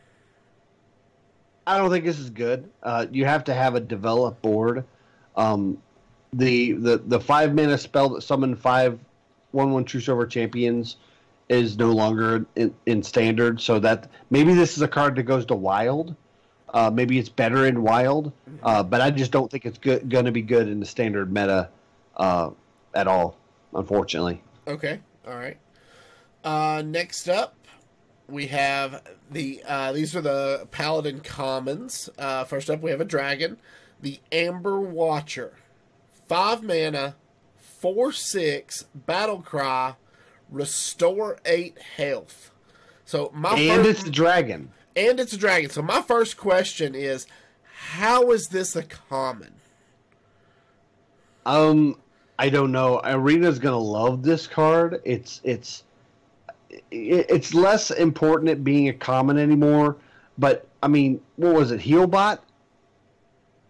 I don't think this is good. You have to have a developed board. The 5 mana spell that summoned 5 1/1 True Silver Champions is no longer in standard, so that maybe this is a card that goes to wild. Maybe it's better in wild, but I just don't think it's going to be good in the standard meta at all, unfortunately. Okay, all right. Next up, we have these are the Paladin commons. First up, we have a dragon, the Amber Watcher. 5 mana, 4/6, battle cry, restore 8 health. So it's a dragon. And it's a dragon. So my first question is, how is this a common? I don't know. Arena's gonna love this card. it's less important at being a common anymore. But I mean, what was it? Healbot.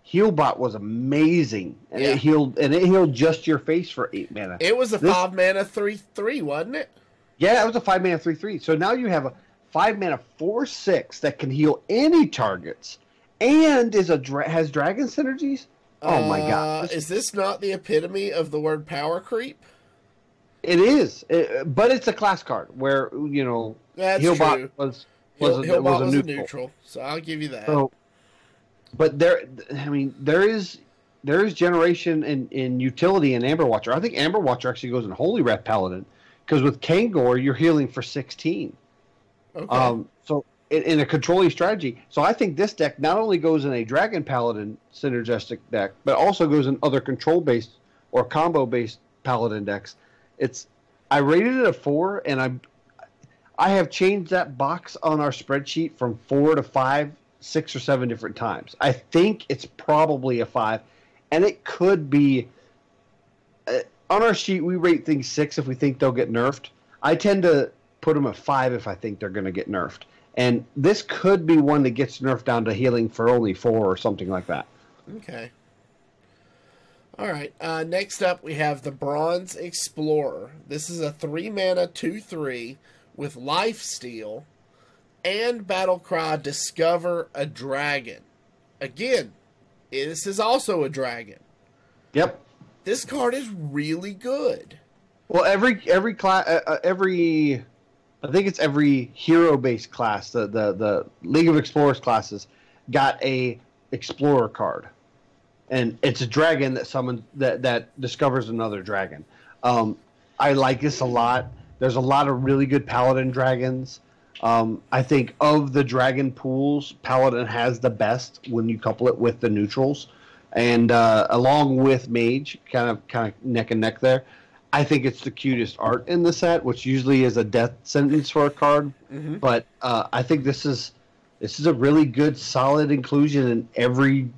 Healbot was amazing, and it healed just your face for 8 mana. It was a 5 mana 3/3, wasn't it? Yeah, it was a 5 mana 3/3. So now you have a 5 mana 4/6 that can heal any targets, and has dragon synergies. Oh my god! Is this not the epitome of the word power creep? It is, but it's a class card where That's Healbot true. was a neutral, so I'll give you that. So, but there is generation in utility in Amber Watcher. I think Amber Watcher actually goes in Holy Wrath Paladin because with Kangor you're healing for 16. Okay. So in a controlling strategy, so I think this deck not only goes in a Dragon Paladin synergistic deck, but also goes in other control based or combo based Paladin decks. I rated it a 4, and I have changed that box on our spreadsheet from 4 to 5, 6 or 7 different times. I think it's probably a 5, and it could be. On our sheet, we rate things 6 if we think they'll get nerfed. I tend to put them at 5 if I think they're going to get nerfed. And this could be one that gets nerfed down to healing for only 4 or something like that. Okay. All right. Next up, we have the Bronze Explorer. This is a 3 mana 2/3 with Lifesteal and Battlecry Discover a Dragon. Again, this is also a dragon. Yep. This card is really good. Well, every I think it's every hero-based class, the League of Explorers classes, got a Explorer card, and it's a dragon that summons that discovers another dragon. I like this a lot. There's a lot of really good Paladin dragons. I think of the dragon pools, Paladin has the best when you couple it with the neutrals, and along with Mage, kind of neck and neck there. I think it's the cutest art in the set, which usually is a death sentence for a card. Mm-hmm. But I think this is a really good, solid inclusion in every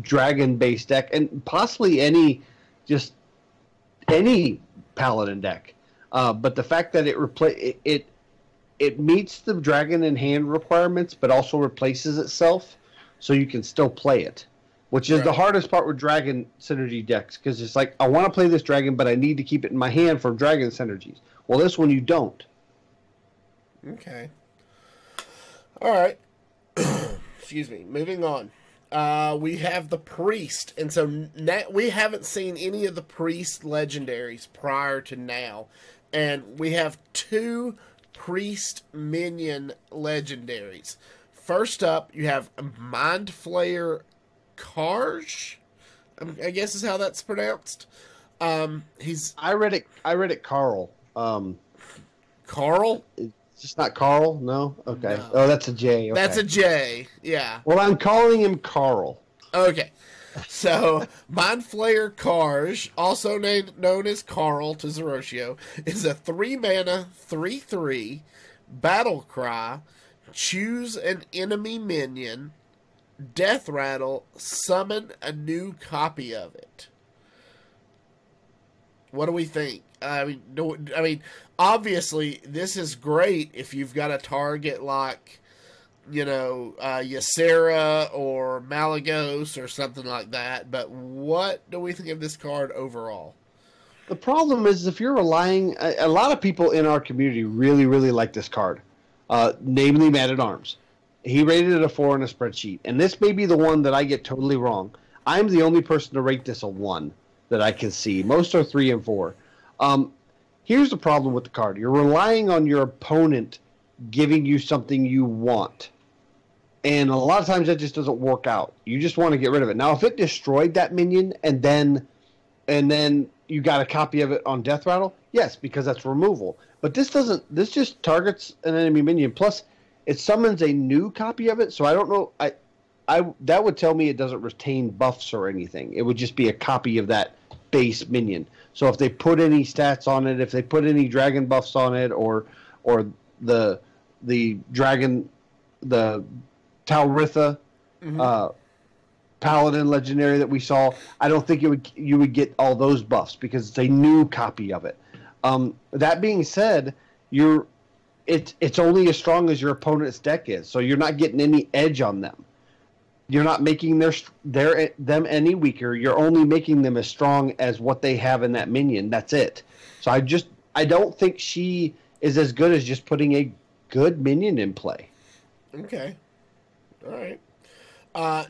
dragon-based deck, and possibly any Paladin deck. But the fact that it meets the dragon in hand requirements, but also replaces itself, so you can still play it. Which is the hardest part with dragon synergy decks, because it's like, I want to play this dragon, but I need to keep it in my hand for dragon synergies. Well, this one you don't. Okay. All right. Excuse me. Moving on. We have the Priest, and so we haven't seen any of the Priest legendaries prior to now, and we have 2 Priest minion legendaries. First up, you have Mind Flayer Karj, I guess is how that's pronounced. I read it Carl. Carl? It's just not Carl? No? Okay. No. Oh, that's a J. Okay. That's a J, yeah. Well, I'm calling him Carl. Okay. So, Mind Flayer Karj, also known as Carl to Zerotio, is a 3 mana 3/3 battle cry. Choose an enemy minion, death rattle, summon a new copy of it. What do we think? I mean, obviously, this is great if you've got a target like, Ysera or Malagos or something like that. But what do we think of this card overall? The problem is if you're relying... A lot of people in our community really, really like this card. Namely Man-at-Arms. He rated it a 4 on a spreadsheet. And this may be the one that I get totally wrong. I'm the only person to rate this a 1 that I can see. Most are 3 and 4. Here's the problem with the card. You're relying on your opponent giving you something you want. And a lot of times that just doesn't work out. You just want to get rid of it. Now, if it destroyed that minion and then you got a copy of it on Death Rattle, yes, because that's removal. But this doesn't. This just targets an enemy minion. Plus, it summons a new copy of it. So I don't know. That would tell me it doesn't retain buffs or anything. It would just be a copy of that base minion. So if they put any stats on it, if they put any dragon buffs on it, or the dragon, the Talritha Paladin legendary that we saw, I don't think you would get all those buffs because it's a new copy of it. That being said, you're it's only as strong as your opponent's deck is. So you're not getting any edge on them. You're not making them any weaker. You're only making them as strong as what they have in that minion. That's it. So I don't think she is as good as just putting a good minion in play. Okay. All right.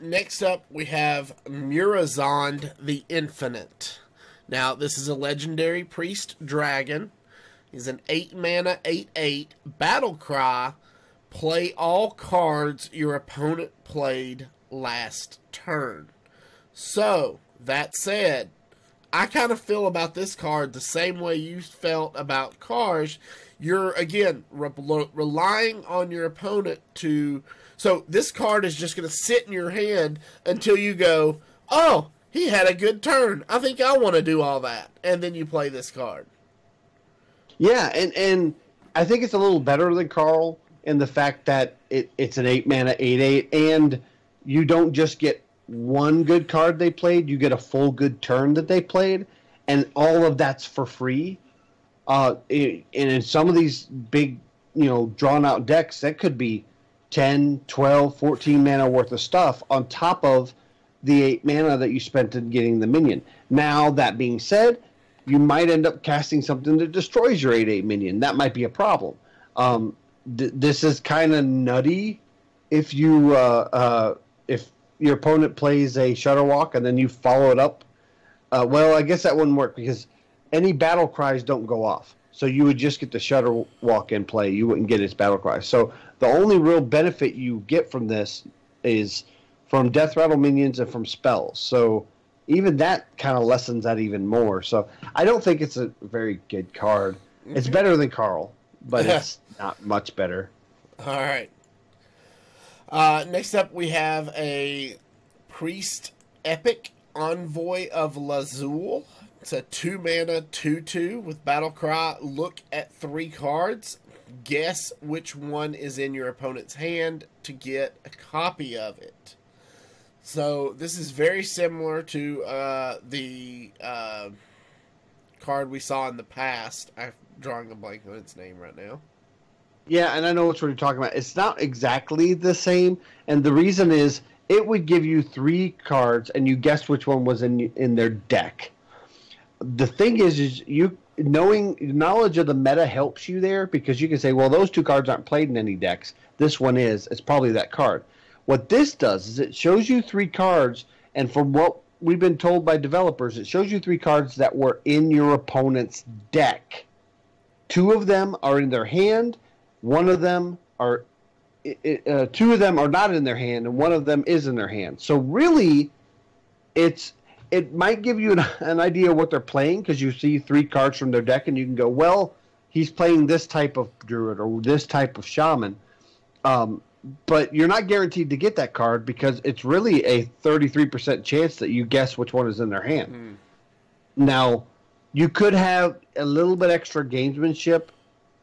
Next up, we have Murazond the Infinite. Now, this is a legendary priest dragon. He's an 8-mana, 8/8 battle cry. Play all cards your opponent played last turn. So, that said, I kind of feel about this card the same way you felt about Karj. You're, again, relying on your opponent to... So, this card is just going to sit in your hand until you go, oh, he had a good turn. I think I want to do all that. And then you play this card. Yeah, and I think it's a little better than Carl in the fact that it's an 8-mana, 8/8, and you don't just get one good card they played, you get a full good turn that they played, and all of that's for free. And in some of these big, drawn out decks, that could be 10, 12, 14 mana worth of stuff on top of the 8 mana that you spent in getting the minion. Now, that being said, you might end up casting something that destroys your 8/8 minion. That might be a problem. This is kind of nutty if you if your opponent plays a Shutterwalk and then you follow it up. Well, I guess that wouldn't work because any battle cries don't go off. So you would just get the Shutterwalk in play. You wouldn't get its battle cries. So the only real benefit you get from this is from Death Rattle minions and from spells. So even that kind of lessens that even more. So I don't think it's a very good card. It's better than Carl, but it's not much better. All right. Next up, we have a Priest Epic Envoy of Lazul. It's a 2-mana, 2/2 with Battle Cry. Look at 3 cards. Guess which one is in your opponent's hand to get a copy of it. So this is very similar to the card we saw in the past. I'm drawing a blank on its name right now. Yeah, and I know what you're talking about. It's not exactly the same, and the reason is it would give you 3 cards, and you guess which one was in their deck. The thing is knowledge of the meta helps you there because you can say, well, those 2 cards aren't played in any decks. This one is. It's probably that card. What this does is it shows you 3 cards, and from what we've been told by developers, it shows you 3 cards that were in your opponent's deck. 2 of them are in their hand. 1 of them are, 2 of them are not in their hand, and 1 of them is in their hand. So really, it might give you an idea of what they're playing because you see 3 cards from their deck, and you can go, well, he's playing this type of druid or this type of shaman. But you're not guaranteed to get that card because it's really a 33% chance that you guess which one is in their hand. Now, you could have a little bit extra gamesmanship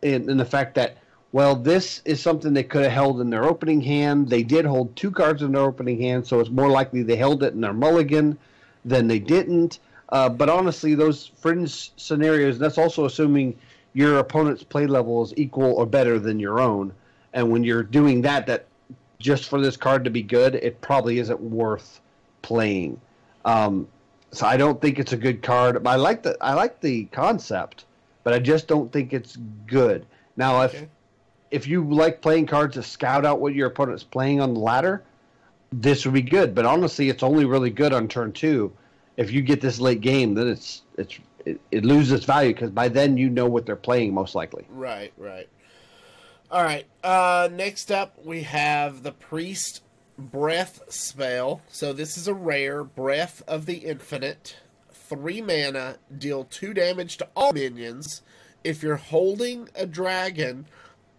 in the fact that, well, this is something they could have held in their opening hand. They did hold 2 cards in their opening hand, so it's more likely they held it in their mulligan than they didn't. But honestly, those fringe scenarios, that's also assuming your opponent's play level is equal or better than your own. And when you're doing that just for this card to be good, it probably isn't worth playing. So I don't think it's a good card. I like the concept, but I just don't think it's good. Now, if you like playing cards to scout out what your opponent's playing on the ladder, this would be good. But honestly, it's only really good on turn 2. If you get this late game, then it loses its value because by then you know what they're playing most likely. Right. All right. Next up, we have the Priest Breath spell. So this is a rare Breath of the Infinite. 3 mana, deal 2 damage to all minions. If you're holding a dragon,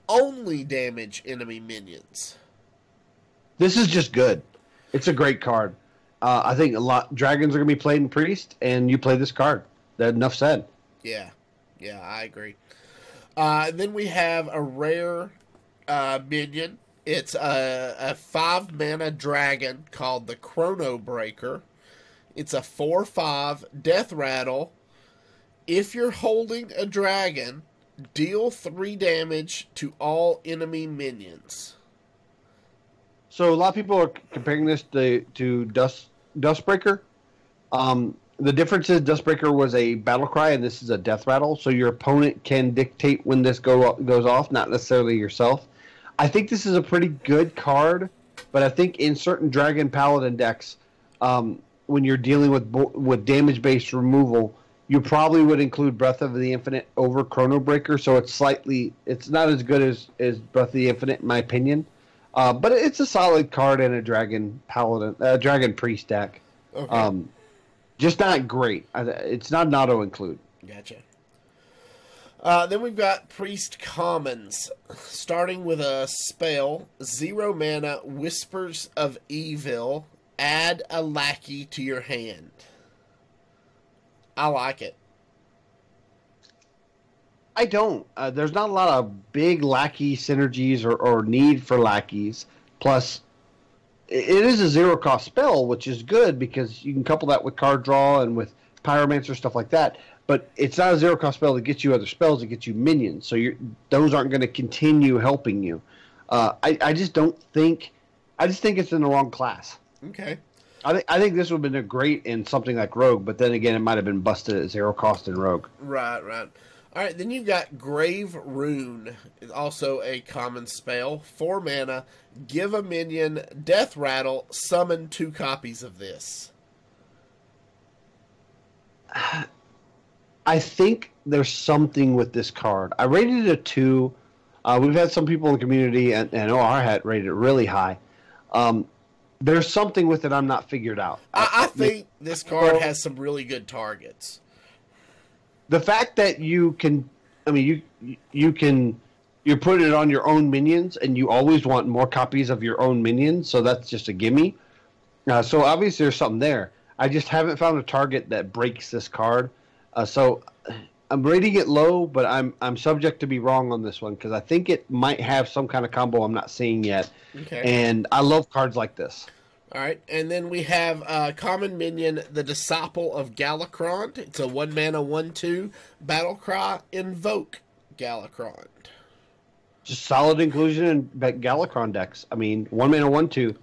only damage enemy minions. This is just good. It's a great card. I think dragons are going to be played in Priest, and you play this card. Enough said. Yeah, I agree. Then we have a rare minion. It's a 5-mana dragon called the Chrono Breaker. It's a 4/5 death rattle. If you're holding a dragon, Deal 3 damage to all enemy minions. So a lot of people are comparing this to Dustbreaker. The difference is Dustbreaker was a battle cry, and this is a death rattle. So your opponent can dictate when this goes off, not necessarily yourself. I think this is a pretty good card, but I think in certain Dragon Paladin decks, when you're dealing with damage-based removal, you probably would include Breath of the Infinite over Chrono Breaker. So it's not as good as Breath of the Infinite, in my opinion. But it's a solid card in a Dragon Priest deck. Okay. Just not great. It's not an auto include. Gotcha. Then we've got Priest Commons. Starting with a spell, 0 mana, Whispers of Evil. Add a lackey to your hand. I like it. I don't. There's not a lot of big lackey synergies or need for lackeys. Plus, it is a 0-cost spell, which is good because you can couple that with card draw and with Pyromancer, stuff like that. But it's not a 0-cost spell that gets you other spells, it gets you minions. So those aren't going to continue helping you. I just think it's in the wrong class. Okay. I think this would have been great in something like Rogue, but then again, it might have been busted at 0-cost in Rogue. Right. All right, then you've got Grave Rune, also a common spell. 4 mana, give a minion Death Rattle, summon 2 copies of this. I think there's something with this card. I rated it a 2. We've had some people in the community, and OR had rated it really high. There's something with it I'm not figured out. I think this card has some really good targets. The fact that you can, you're putting it on your own minions, and you always want more copies of your own minions, so that's just a gimme. So obviously there's something there. I just haven't found a target that breaks this card. So I'm rating it low, but I'm subject to be wrong on this one because I think it might have some kind of combo I'm not seeing yet. Okay. And I love cards like this. All right, and then we have common minion, the Disciple of Galakron. It's a 1 mana 1/2 battle cry. Invoke Galakron. Just solid inclusion in Galakron decks. 1 mana 1/2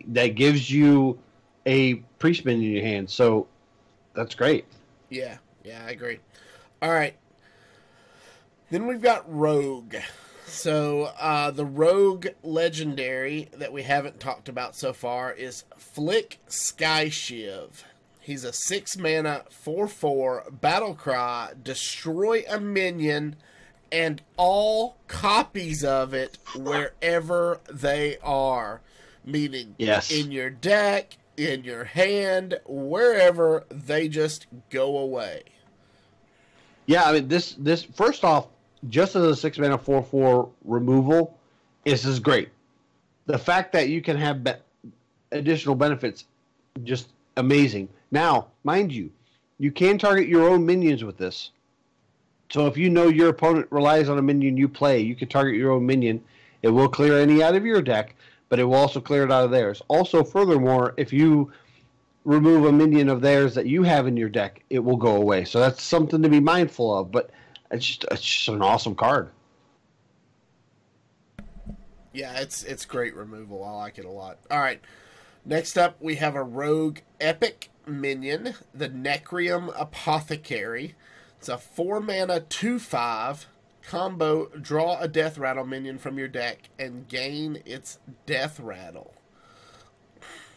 that gives you a priest minion in your hand. So that's great. Yeah, I agree. All right, then we've got Rogue. So, the Rogue legendary that we haven't talked about so far is Flick Skyshiv. He's a 6 mana 4/4 battle cry. Destroy a minion and all copies of it wherever they are. Meaning, yes, in your deck, in your hand, wherever, they just go away. Yeah, this first off, just as a 6 mana 4/4 removal, this is great. The fact that you can have additional benefits, just amazing. Now, mind you, you can target your own minions with this. So if you know your opponent relies on a minion you play, you can target your own minion. It will clear any out of your deck, but it will also clear it out of theirs. Also, furthermore, if you remove a minion of theirs that you have in your deck, it will go away. So that's something to be mindful of, but it's just an awesome card. Yeah, it's great removal. I like it a lot. All right, next up we have a Rogue Epic minion, the Necrium Apothecary. It's a 4 mana 2/5 combo. Draw a Death Rattle minion from your deck and gain its Death Rattle.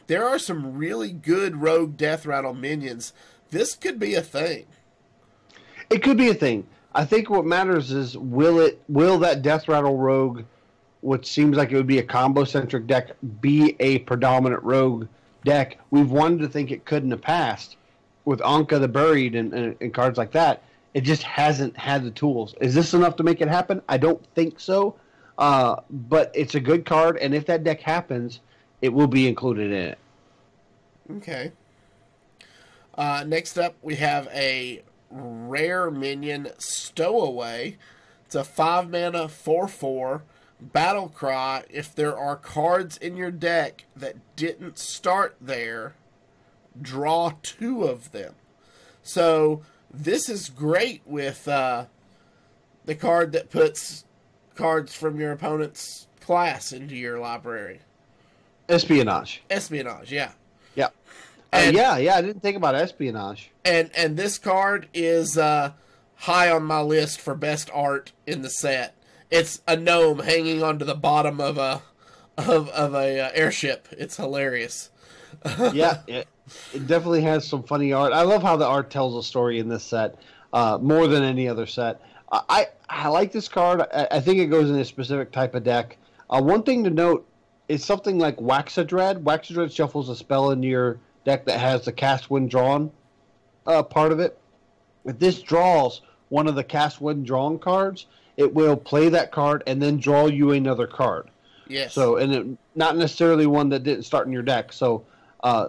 There are some really good Rogue Death Rattle minions. This could be a thing. It could be a thing. I think what matters is will that Death Rattle Rogue, which seems like it would be a combo-centric deck, be a predominant Rogue deck? We've wanted to think it could in the past with Anka the Buried and cards like that. It just hasn't had the tools. Is this enough to make it happen? I don't think so. But it's a good card, and if that deck happens, it will be included in it. Okay. Next up, we have a rare minion, Stowaway. It's a 5 mana 4/4 battle cry. If there are cards in your deck that didn't start there, draw 2 of them. So this is great with the card that puts cards from your opponent's class into your library. Espionage. Espionage, yeah. Yeah. And, yeah, I didn't think about espionage. And this card is high on my list for best art in the set. It's a gnome hanging onto the bottom of a airship. It's hilarious. Yeah, it definitely has some funny art. I love how the art tells a story in this set more than any other set. I like this card. I think it goes in a specific type of deck. One thing to note is something like Waxadread. Waxadread shuffles a spell into your deck that has the cast when drawn part of it. If this draws one of the cast when drawn cards, it will play that card and then draw you another card. Yes. So, and it, not necessarily one that didn't start in your deck. So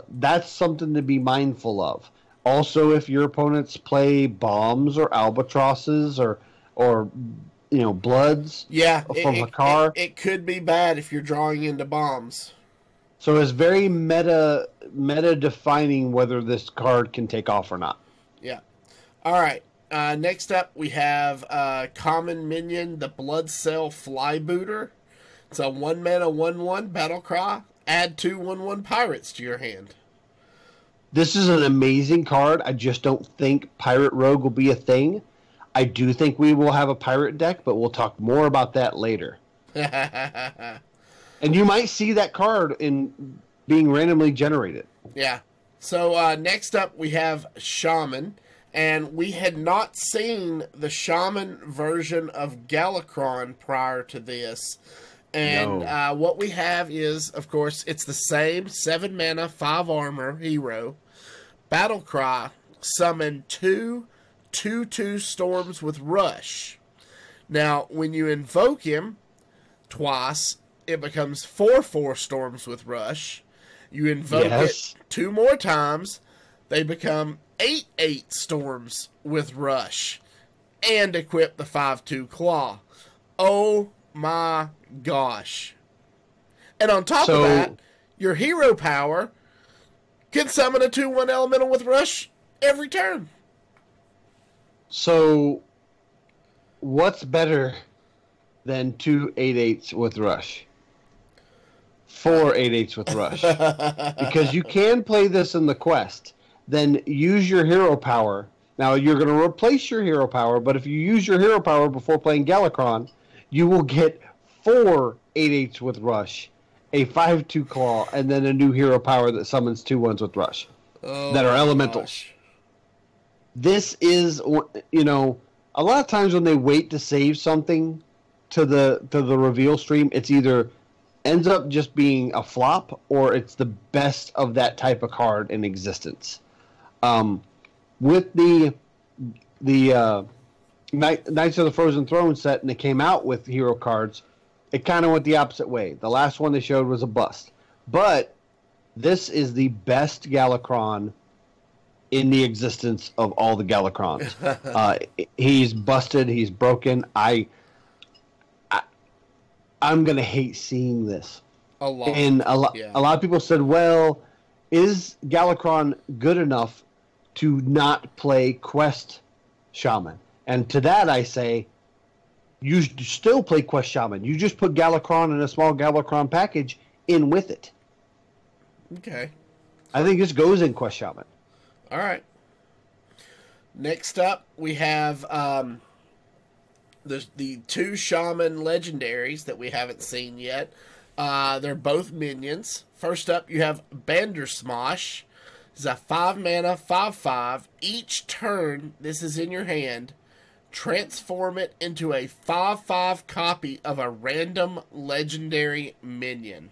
that's something to be mindful of. Also, if your opponents play bombs or albatrosses or bloods from a car. It could be bad if you're drawing into bombs. So it's very meta defining whether this card can take off or not. Yeah. All right. Next up, we have common minion, the Blood Cell Flybooter. It's a 1-mana 1/1 battle cry. Add 2 1/1 pirates to your hand. This is an amazing card. I just don't think Pirate Rogue will be a thing. I do think we will have a pirate deck, but we'll talk more about that later. And you might see that card in being randomly generated. Yeah. So next up we have Shaman, and we had not seen the Shaman version of Galakron prior to this. And what we have is, of course, it's the same 7 mana, 5 armor hero. Battle Cry, summon 2 2/2 storms with Rush. Now, when you invoke him twice, it becomes 4/4 storms with Rush. You invoke it 2 more times, they become 8/8 storms with Rush. And equip the 5/2 claw. Oh my gosh. And on top of that, your hero power can summon a 2/1 elemental with Rush every turn. So, what's better than 2 8/8s with Rush? 4 8/8s with Rush. Because you can play this in the quest, then use your hero power. Now, you're going to replace your hero power, but if you use your hero power before playing Galakron, you will get 4 8/8s with Rush, a 5/2 claw, and then a new hero power that summons 2/1s with Rush that are elementals. Gosh. This is, a lot of times when they wait to save something to the reveal stream, it's either ends up just being a flop or it's the best of that type of card in existence. With the Knights of the Frozen Throne set, and they came out with hero cards, it kind of went the opposite way. The last one they showed was a bust. But this is the best Galakron in the existence of all the Galakrons. He's busted. He's broken. I'm going to hate seeing this. A lot. And a lot of people said, well, is Galakron good enough to not play Quest Shaman? And to that I say, you still play Quest Shaman. You just put Galakron in a small Galakron package in with it. Okay. I think this goes in Quest Shaman. All right. Next up, we have the 2 Shaman legendaries that we haven't seen yet. They're both minions. First up, you have Bandersmosh. It's a 5 mana, 5/5. Each turn this is in your hand, transform it into a 5/5 copy of a random legendary minion.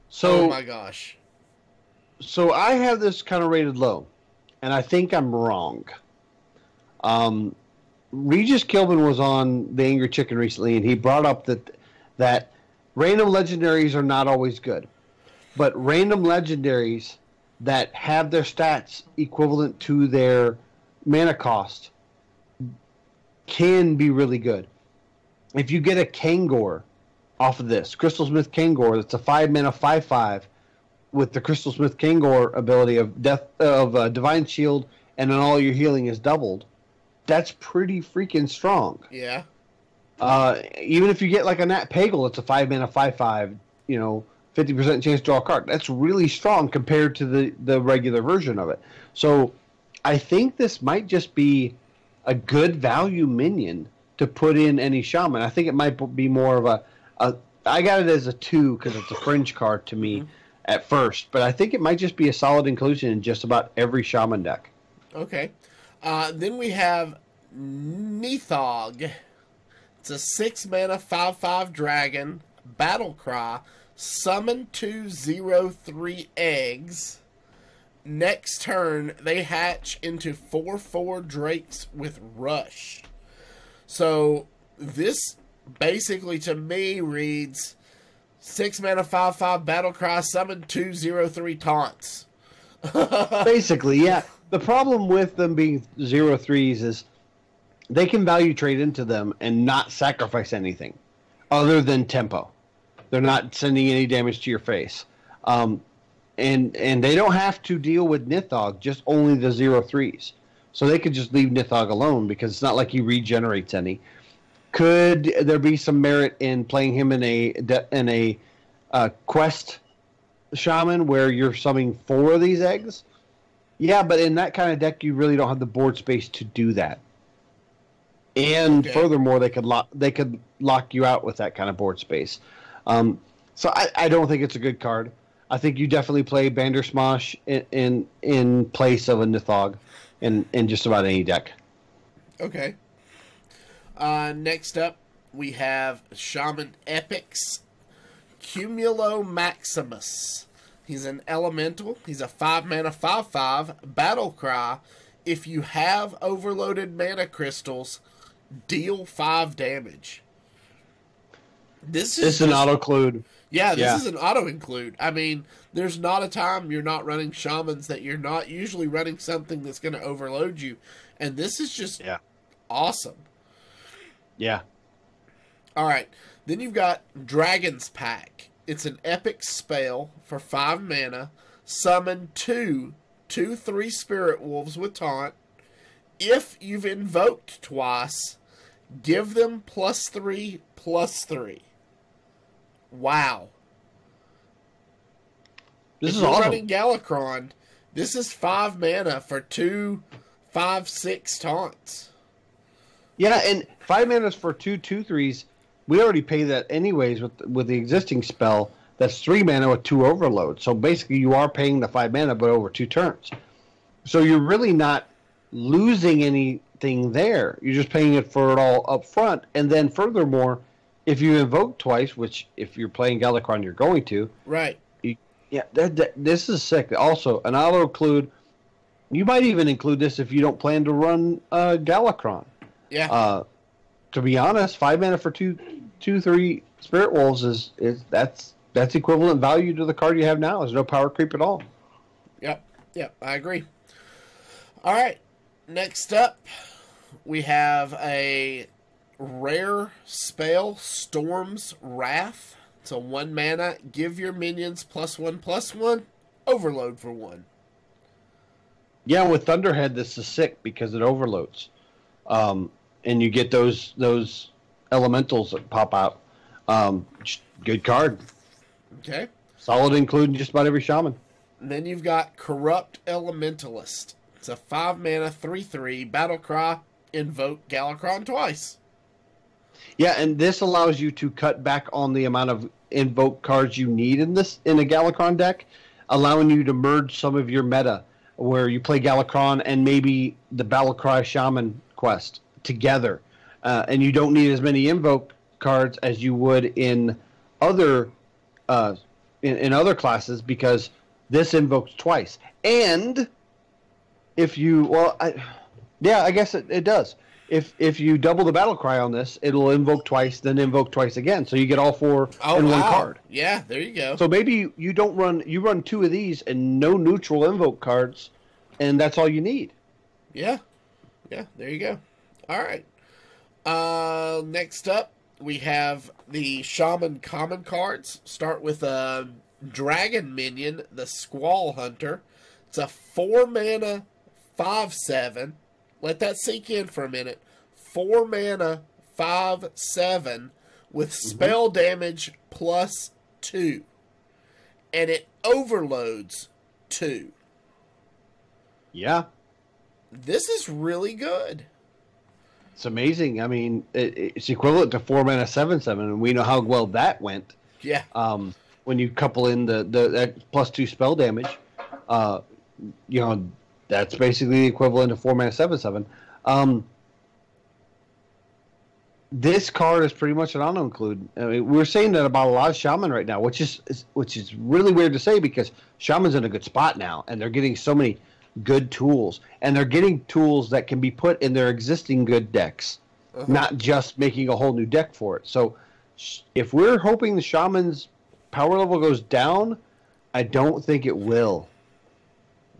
So, oh my gosh. So I have this kind of rated low, and I think I'm wrong. Regis Kilman was on The Angry Chicken recently, and he brought up that random legendaries are not always good. But random legendaries that have their stats equivalent to their mana cost can be really good. If you get a Kangor off of this, Crystal Smith Kangor, that's a 5 mana 5/5 with the Crystal Smith Kangor ability of Divine Shield, and then all your healing is doubled. that's pretty freaking strong. Yeah. Even if you get like a Nat Pagel, it's a 5-mana 5/5. 50% chance to draw a card. That's really strong compared to the regular version of it. So I think this might just be a good value minion to put in any shaman. I think it might be more of a I got it as a 2 because it's a fringe card to me at first, but I think it might just be a solid inclusion in just about every shaman deck. Okay. Then we have Nithog. It's a 6-mana 5/5 dragon, battle cry, summon 2/0/3 eggs. Next turn, they hatch into 4/4 drakes with rush. So this basically to me reads 6-mana 5/5 battle cry, summon 2/0/3 taunts. Basically, yeah. The problem with them being 0/3s is they can value trade into them and not sacrifice anything other than tempo. They're not sending any damage to your face. And they don't have to deal with Nithog, just only the 0/3s. So they could just leave Nithog alone because it's not like he regenerates any. Could there be some merit in playing him in a quest shaman where you're summoning 4 of these eggs? Yeah, but in that kind of deck, you really don't have the board space to do that. And furthermore, they could lock you out with that kind of board space. So I don't think it's a good card. I think you definitely play Bandersmash in place of a Nithog in just about any deck. Okay. Next up, we have Shaman Epics Cumulo Maximus. He's an elemental. He's a 5-mana 5/5 battle cry. If you have overloaded mana crystals, deal 5 damage. This is an auto-include. Yeah, this is an auto-include. I mean, there's not a time you're not running shamans that you're not usually running something that's going to overload you. And this is just awesome. Yeah. All right. Then you've got Dragon's Pack. It's an epic spell for 5 mana. Summon 2/3 Spirit Wolves with Taunt. If you've invoked twice, give them +3/+3. Wow. This if is you're awesome. running Galakron, this is 5 mana for 2/5/6 taunts. Yeah, and 5 mana for 2/2/3s. We already pay that anyways with the existing spell. That's 3 mana with 2 overload. So basically, you are paying the 5 mana, but over 2 turns. So you're really not losing anything there. You're just paying it for it all up front. And then furthermore, if you invoke twice, which if you're playing Galakron, you're going to. Right. This is sick. Also, an auto-include. You might even include this if you don't plan to run Galakron. Yeah. To be honest, 5 mana for 2/3 Spirit Wolves is that's equivalent value to the card you have now. There's no power creep at all. Yep, I agree. All right, next up, we have a rare spell, Storm's Wrath. It's a 1 mana, give your minions +1/+1, overload for 1. Yeah, with Thunderhead, this is sick because it overloads. And you get those elementals that pop out. Good card. Okay. Solid including just about every shaman. And then you've got Corrupt Elementalist. It's a 5 mana 3/3 battle cry, invoke Galakron twice. Yeah, and this allows you to cut back on the amount of invoke cards you need in a Galakron deck, allowing you to merge some of your meta where you play Galakron and maybe the Battlecry Shaman quest together, and you don't need as many invoke cards as you would in other in other classes because this invokes twice. And if you I guess it does. If you double the battle cry on this, it'll invoke twice, then invoke twice again, so you get all 4 in one card. Yeah, there you go. So maybe you run 2 of these and no neutral invoke cards, and that's all you need. Yeah, there you go. All right. Next up, we have the Shaman common cards. Start with a Dragon Minion, the Squall Hunter. It's a 4 mana 5/7. Let that sink in for a minute. 4 mana, 5/7 with spell damage plus 2. And it overloads 2. Yeah. This is really good. It's amazing. I mean, it's equivalent to 4 mana 7/7, and we know how well that went. Yeah. When you couple in the plus 2 spell damage, that's basically the equivalent of 4 mana 7/7. This card is pretty much an auto include. I mean, we're saying that about a lot of Shaman right now, which is really weird to say because Shaman's in a good spot now, and they're getting so many good tools, and they're getting tools that can be put in their existing good decks, not just making a whole new deck for it. So, if we're hoping the Shaman's power level goes down, I don't think it will.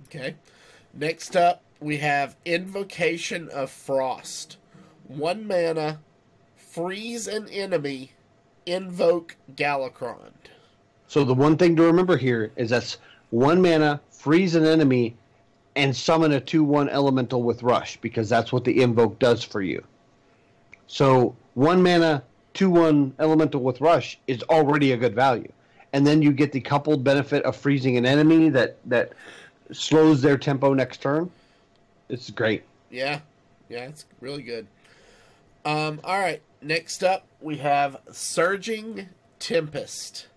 Okay. Next up, we have Invocation of Frost. 1 mana, freeze an enemy, invoke Galakron. So the one thing to remember here is that's 1 mana, freeze an enemy, and summon a 2/1 elemental with rush, because that's what the invoke does for you. So 1 mana, 2/1 elemental with rush is already a good value. And then you get the coupled benefit of freezing an enemy that slows their tempo next turn. It's great. Yeah, it's really good. All right, next up we have Surging Tempest.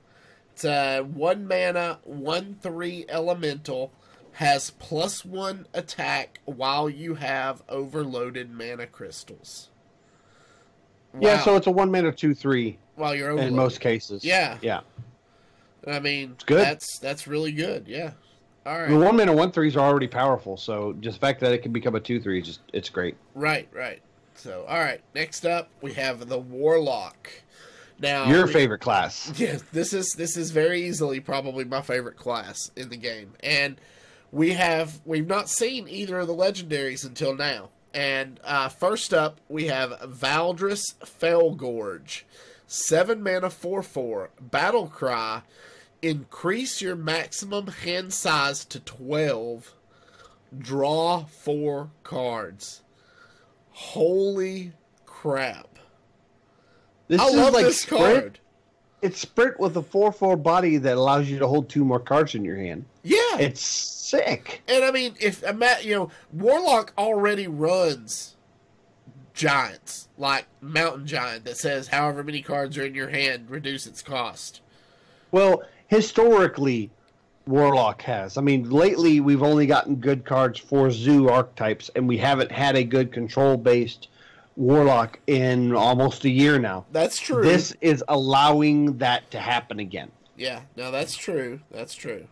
It's a 1 mana, 1/3 elemental, has +1 attack while you have overloaded mana crystals. Wow. Yeah, so it's a 1 mana 2/3 while you're overloaded. in most cases. Yeah. I mean, it's good. That's really good. Yeah. All right. The 1 mana 1/3s are already powerful, so just the fact that it can become a 2/3 it's great. Right. So, all right. Next up, we have the Warlock. Now, your favorite class. Yeah, this is very easily probably my favorite class in the game, and we've not seen either of the legendaries until now. And first up, we have Valdris Felgorge, 7 mana 4/4 battle cry. Increase your maximum hand size to 12. Draw 4 cards. Holy crap! I love this card. It's Sprint with a 4/4 body that allows you to hold 2 more cards in your hand. Yeah, it's sick. And I mean, Warlock already runs giants, like Mountain Giant, that says however many cards are in your hand, reduce its cost. Well, historically, Warlock has. I mean, lately we've only gotten good cards for Zoo archetypes, and we haven't had a good control-based Warlock in almost a year now. That's true. This is allowing that to happen again. Yeah, no, that's true. That's true.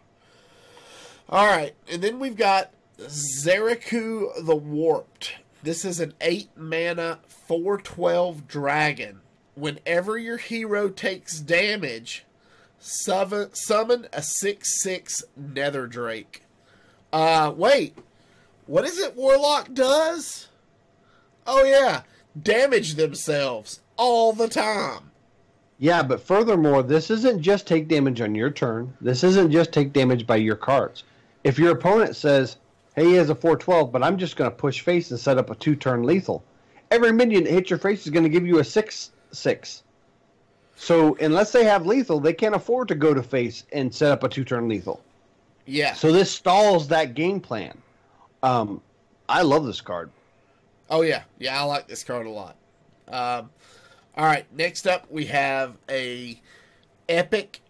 All right, and then we've got Zeriku the Warped. This is an 8 mana 4/12 dragon. Whenever your hero takes damage, summon a 6/6 Nether Drake. Wait, what is it Warlock does? Oh yeah, damage themselves all the time. Yeah, but furthermore, this isn't just take damage on your turn. This isn't just take damage by your cards. If your opponent says, hey, he has a 4/12, but I'm just going to push face and set up a 2-turn lethal, every minion that hits your face is going to give you a 6/6. So unless they have lethal, they can't afford to go to face and set up a 2-turn lethal. Yeah. So this stalls that game plan. I love this card. Oh, yeah. Yeah, I like this card a lot. All right, next up we have a epic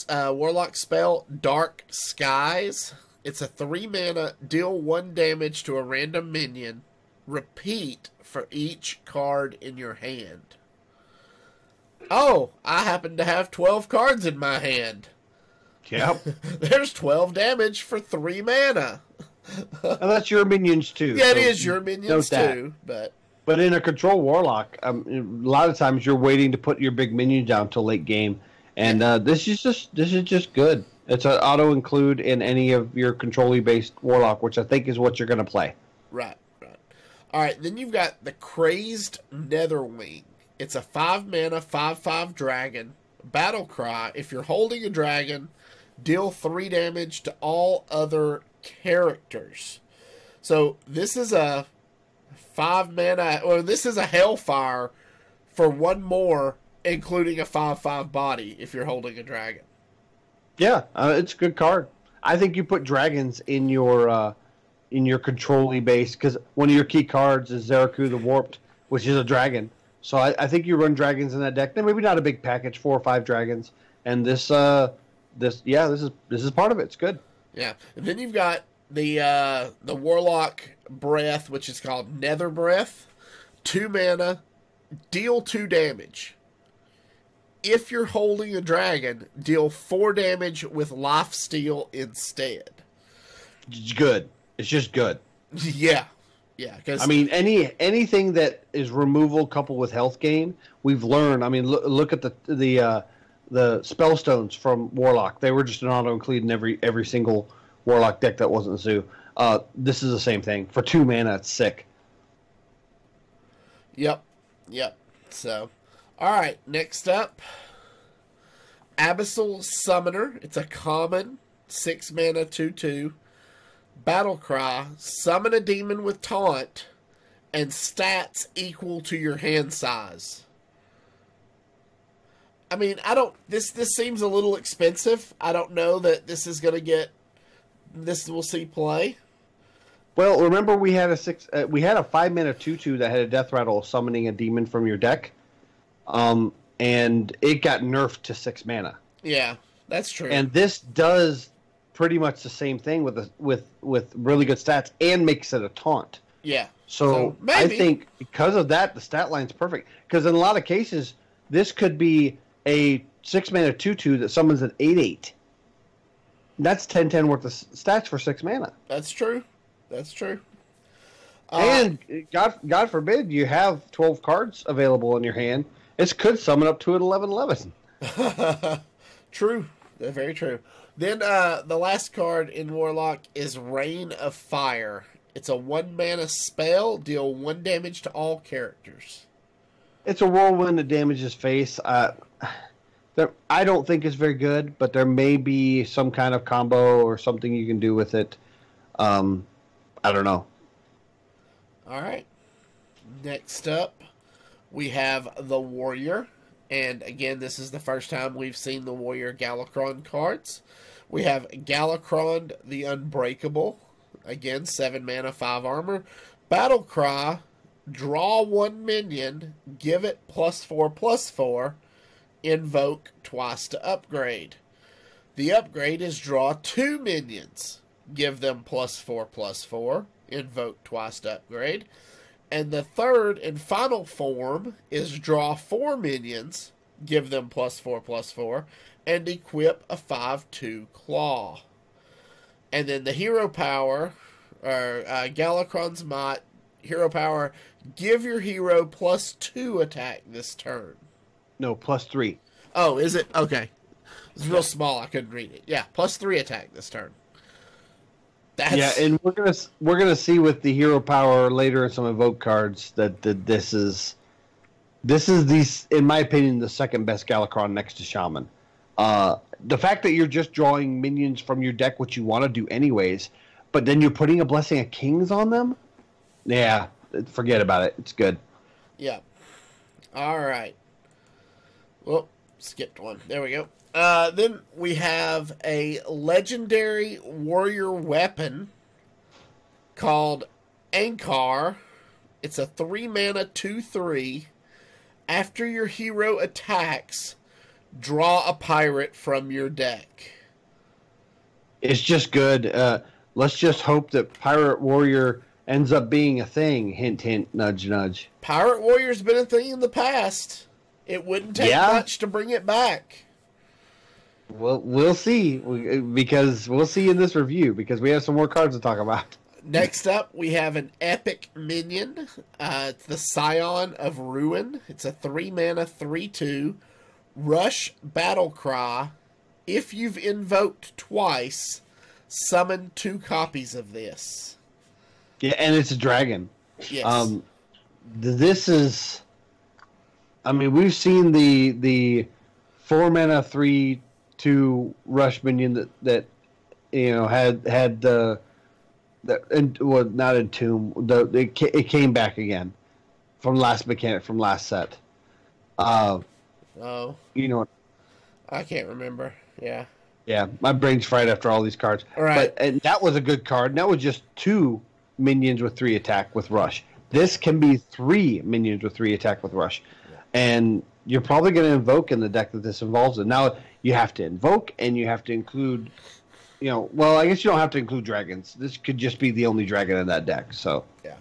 Warlock spell, Dark Skies. It's a 3 mana, deal 1 damage to a random minion. Repeat for each card in your hand. Oh, I happen to have 12 cards in my hand. Yep. There's 12 damage for 3 mana. And that's your minions too. Yeah, it is your minions too. But in a control Warlock, a lot of times you're waiting to put your big minion down till late game, and this is just good. It's an auto include in any of your control based Warlock, which I think is what you're going to play. Right. All right, then you've got the Crazed Netherwing. It's a 5 mana 5/5 dragon. Battle cry. If you're holding a dragon, deal 3 damage to all other characters. So this is a 5 mana. Well, this is a Hellfire for 1 more, including a 5/5 body if you're holding a dragon. Yeah, it's a good card. I think you put dragons in your control-y base because one of your key cards is Zeraku the Warped, which is a dragon. So I think you run dragons in that deck. Then maybe not a big package, 4 or 5 dragons. And this is part of it. It's good. Yeah, and then you've got the Warlock Breath, which is called Nether Breath. 2 mana, deal 2 damage. If you're holding a dragon, deal 4 damage with Lifesteal instead. It's good. It's just good. Yeah. Yeah. I mean, anything that is removal coupled with health gain, we've learned. I mean, look at the Spellstones from Warlock. They were just an auto-include in every single Warlock deck that wasn't Zoo. This is the same thing. For 2 mana, it's sick. Yep. So, all right. Next up, Abyssal Summoner. It's a common 6 mana 2/2. Battle Cry. Summon a demon with taunt and stats equal to your hand size. I mean, This seems a little expensive. I don't know that this is going to get. This will see play. Well, remember we had a 5 mana 2/2 that had a death rattle summoning a demon from your deck, and it got nerfed to 6 mana. Yeah, that's true. And this does pretty much the same thing with really good stats and makes it a taunt. Yeah. So I think because of that, the stat line's perfect. Because in a lot of cases, this could be a 6 mana 2/2 that summons an 8/8. That's 10/10 worth of stats for 6 mana. That's true. And God forbid you have 12 cards available in your hand. This could summon up to an 11/11. True. Very true. Then the last card in Warlock is Rain of Fire. It's a 1 mana spell. Deal 1 damage to all characters. It's a whirlwind that damages face. I don't think it's very good, but there may be some kind of combo or something you can do with it. I don't know. All right. Next up, we have the Warrior. And again, this is the first time we've seen the Warrior Galakron cards. We have Galakron the Unbreakable. Again, 7 mana, 5 armor. Battle Cry. Draw 1 minion. Give it +4/+4. Invoke twice to upgrade. The upgrade is draw 2 minions. Give them +4/+4. Invoke twice to upgrade. And the third and final form is draw 4 minions. Give them +4/+4. And equip a 5/2 claw. And then the hero power, or Galakron's Might, hero power, give your hero +2 attack this turn. No, +3. Oh, is it? Okay. It's real small. I couldn't read it. Yeah, +3 attack this turn. And we're gonna see with the hero power later in some evoke cards that this is in my opinion the second best Galakron next to Shaman. The fact that you're just drawing minions from your deck, which you want to do anyways, but then you're putting a Blessing of Kings on them. Yeah, forget about it. It's good. Yeah. All right. Well, skipped one. There we go. Then we have a legendary warrior weapon called Ankar. It's a 3 mana 2/3. After your hero attacks, draw a pirate from your deck. It's just good. Let's just hope that Pirate Warrior ends up being a thing. Hint, hint, nudge, nudge. Pirate Warrior's been a thing in the past. It wouldn't take much to bring it back. Well, we'll see, because we'll see in this review, because we have some more cards to talk about. Next up, we have an epic minion. It's the Scion of Ruin. It's a 3 mana 3/2. Rush Battle Cry. If you've invoked twice, summon 2 copies of this. Yeah, and it's a dragon. Yes. This is... I mean, we've seen the 4 mana 3/2 rush minion that had the Well, not Entomb. It came back again from last mechanic from last set. Oh, You know, I can't remember. Yeah. yeah, my brain's fried after all these cards. All right. And that was a good card. And that was just 2 minions with 3 attack with rush. This can be 3 minions with 3 attack with rush, and you're probably going to invoke in the deck that this involves. And now you have to invoke, and you have to include. Well, I guess you don't have to include dragons. This could just be the only dragon in that deck. So Yeah.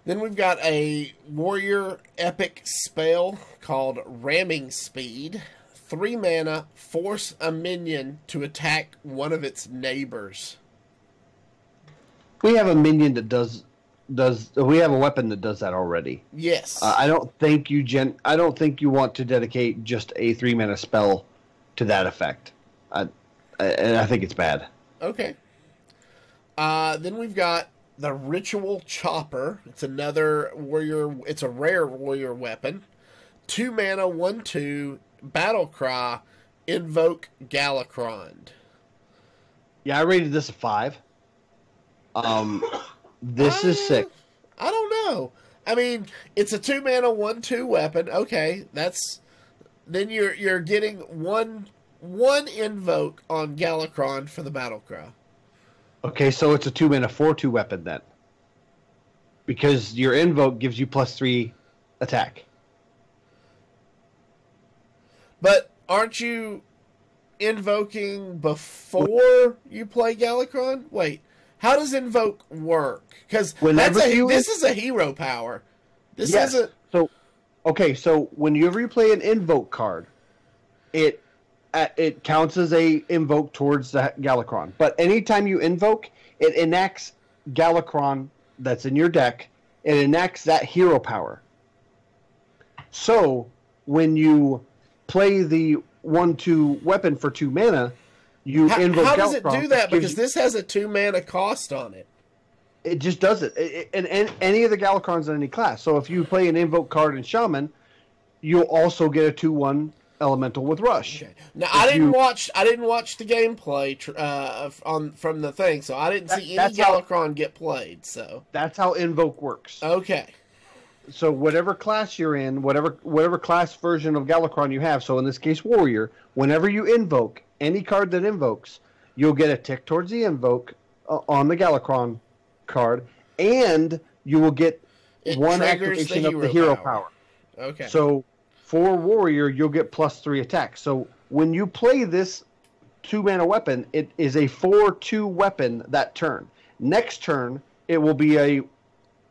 Then we've got a warrior epic spell called Ramming Speed. 3 mana, force a minion to attack one of its neighbors. we have a minion that does. We have a weapon that does that already. Yes. I don't think you want to dedicate just a 3 mana spell to that effect. And I think it's bad. Okay. Then we've got the Ritual Chopper. It's another warrior. It's a rare warrior weapon. 2 mana, 1/2, battle cry, invoke Galakron. Yeah, I rated this a 5. This is sick. I don't know. I mean, it's a 2 mana, 1/2 weapon. Okay, then you're getting one invoke on Galakron for the battle cry. Okay, so it's a 2 mana 4/2 weapon then, because your invoke gives you +3 attack. But aren't you invoking before you play Galakron? Wait, how does invoke work? Because this is a hero power. This isn't. So whenever you play an invoke card, it counts as a invoke towards the Galakron. But anytime you invoke, it enacts Galakron that's in your deck. It enacts that hero power. So when you play the 1/2 weapon for 2 mana, you invoke Galakron. How does it do that? Because this has a 2 mana cost on it. It just does it. And any of the Galakrons in any class. So if you play an invoke card in Shaman, you'll also get a 2/1 elemental with rush. Okay. Now I didn't watch the gameplay from the thing, so I didn't see any Galakron get played. So that's how invoke works. Okay. So whatever class you're in, whatever class version of Galakron you have, so in this case warrior, whenever you invoke any card that invokes, you'll get a tick towards the invoke on the Galakron card, and you will get one activation of the hero power. Okay. So for warrior, you'll get +3 attack. So when you play this 2 mana weapon, it is a 4/2 weapon that turn. Next turn, it will be a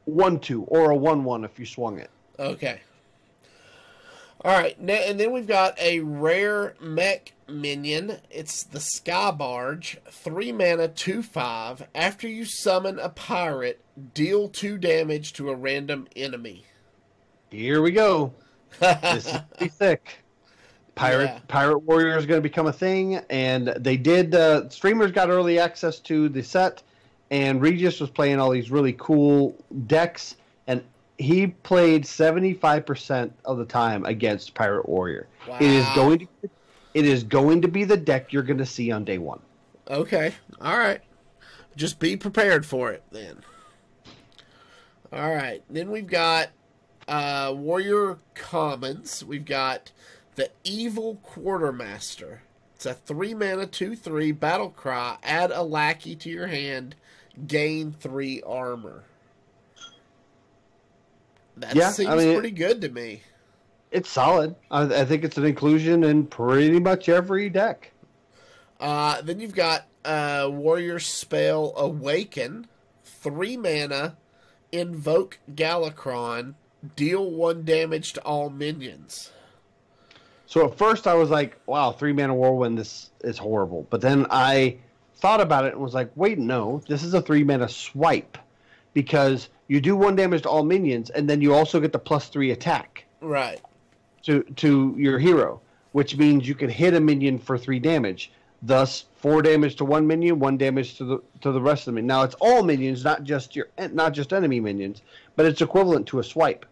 1/2 or a 1/1 if you swung it. Okay. All right, and then we've got a rare mech minion. It's the Sky Barge. 3 mana, 2/5. After you summon a pirate, deal 2 damage to a random enemy. Here we go. This is pretty thick. Pirate Warrior is going to become a thing, and they did. Streamers got early access to the set, and Regis was playing all these really cool decks, and he played 75% of the time against Pirate Warrior. Wow. It is going to be the deck you're going to see on day 1. Okay, all right. Just be prepared for it then. All right, then we've got Warrior Commons. We've got the Evil Quartermaster. It's a 3 mana, 2/3 battle cry. Add a lackey to your hand. Gain 3 armor. That seems pretty good to me. It's solid. I think it's an inclusion in pretty much every deck. Then you've got Warrior Spell Awaken. 3 mana. Invoke Galakron. Deal 1 damage to all minions. So at first I was like, wow, 3 mana Whirlwind, this is horrible. But then I thought about it and was like, wait, no, this is a 3 mana swipe. Because you do 1 damage to all minions, and then you also get the +3 attack. Right. To your hero, which means you can hit a minion for 3 damage. Thus, 4 damage to 1 minion, 1 damage to the rest of them. Now it's all minions, not just enemy minions, but it's equivalent to a swipe.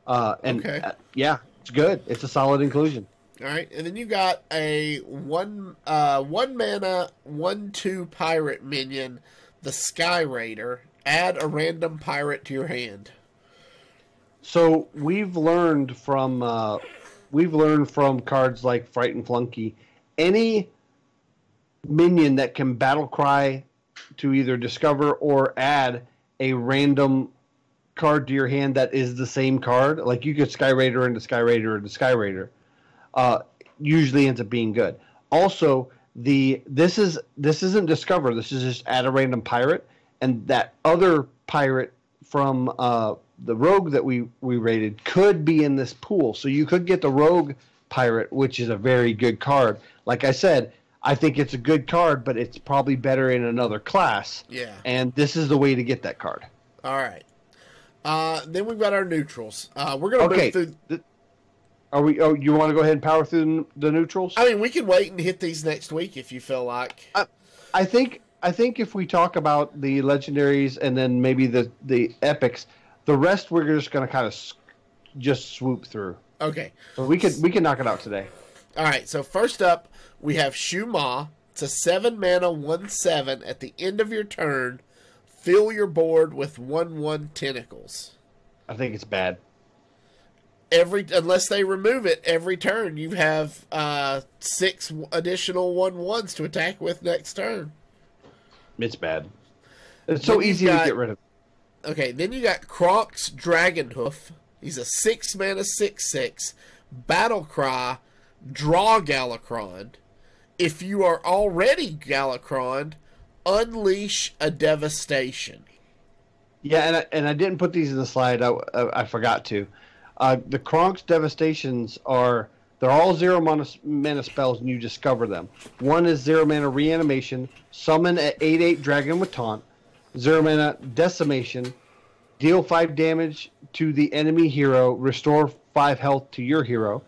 Yeah, it's good. It's a solid inclusion. All right, and then you got a 1 mana 1/2 pirate minion, the Sky Raider. Add a random pirate to your hand. So we've learned from cards like Fright and Flunky, any minion that can battle cry to either discover or add a random card to your hand that is the same card, like you could Sky Raider into Sky Raider into Sky Raider, usually ends up being good. Also, this isn't discover. This is just add a random pirate, and that other pirate from the rogue that we rated could be in this pool. So you could get the rogue pirate, which is a very good card. Like I said, I think it's a good card, but it's probably better in another class. Yeah. And this is the way to get that card. All right. Then we've got our neutrals. We're going to move through. You want to go ahead and power through the neutrals? I mean, we can wait and hit these next week if you feel like. I think if we talk about the legendaries and then maybe the epics, the rest we're just going to kind of just swoop through. Okay. So we can knock it out today. All right. So first up, we have Shu Ma. It's a 7-mana 1/7. At the end of your turn, fill your board with 1/1 tentacles. I think it's bad. Unless they remove it every turn, you have 6 additional 1/1s to attack with next turn. It's bad. It's so easy to get rid of. Okay, then you got Kronk's Dragonhoof. He's a 6-mana 6/6. Battlecry, draw Galakron. If you are already Galakron, unleash a devastation. Yeah, and I didn't put these in the slide. I forgot to. The Kronk's Devastations they're all 0 mana spells, and you discover them. One is 0 mana Reanimation, summon an 8/8 dragon with taunt, 0 mana Decimation, deal 5 damage to the enemy hero, restore 5 health to your hero.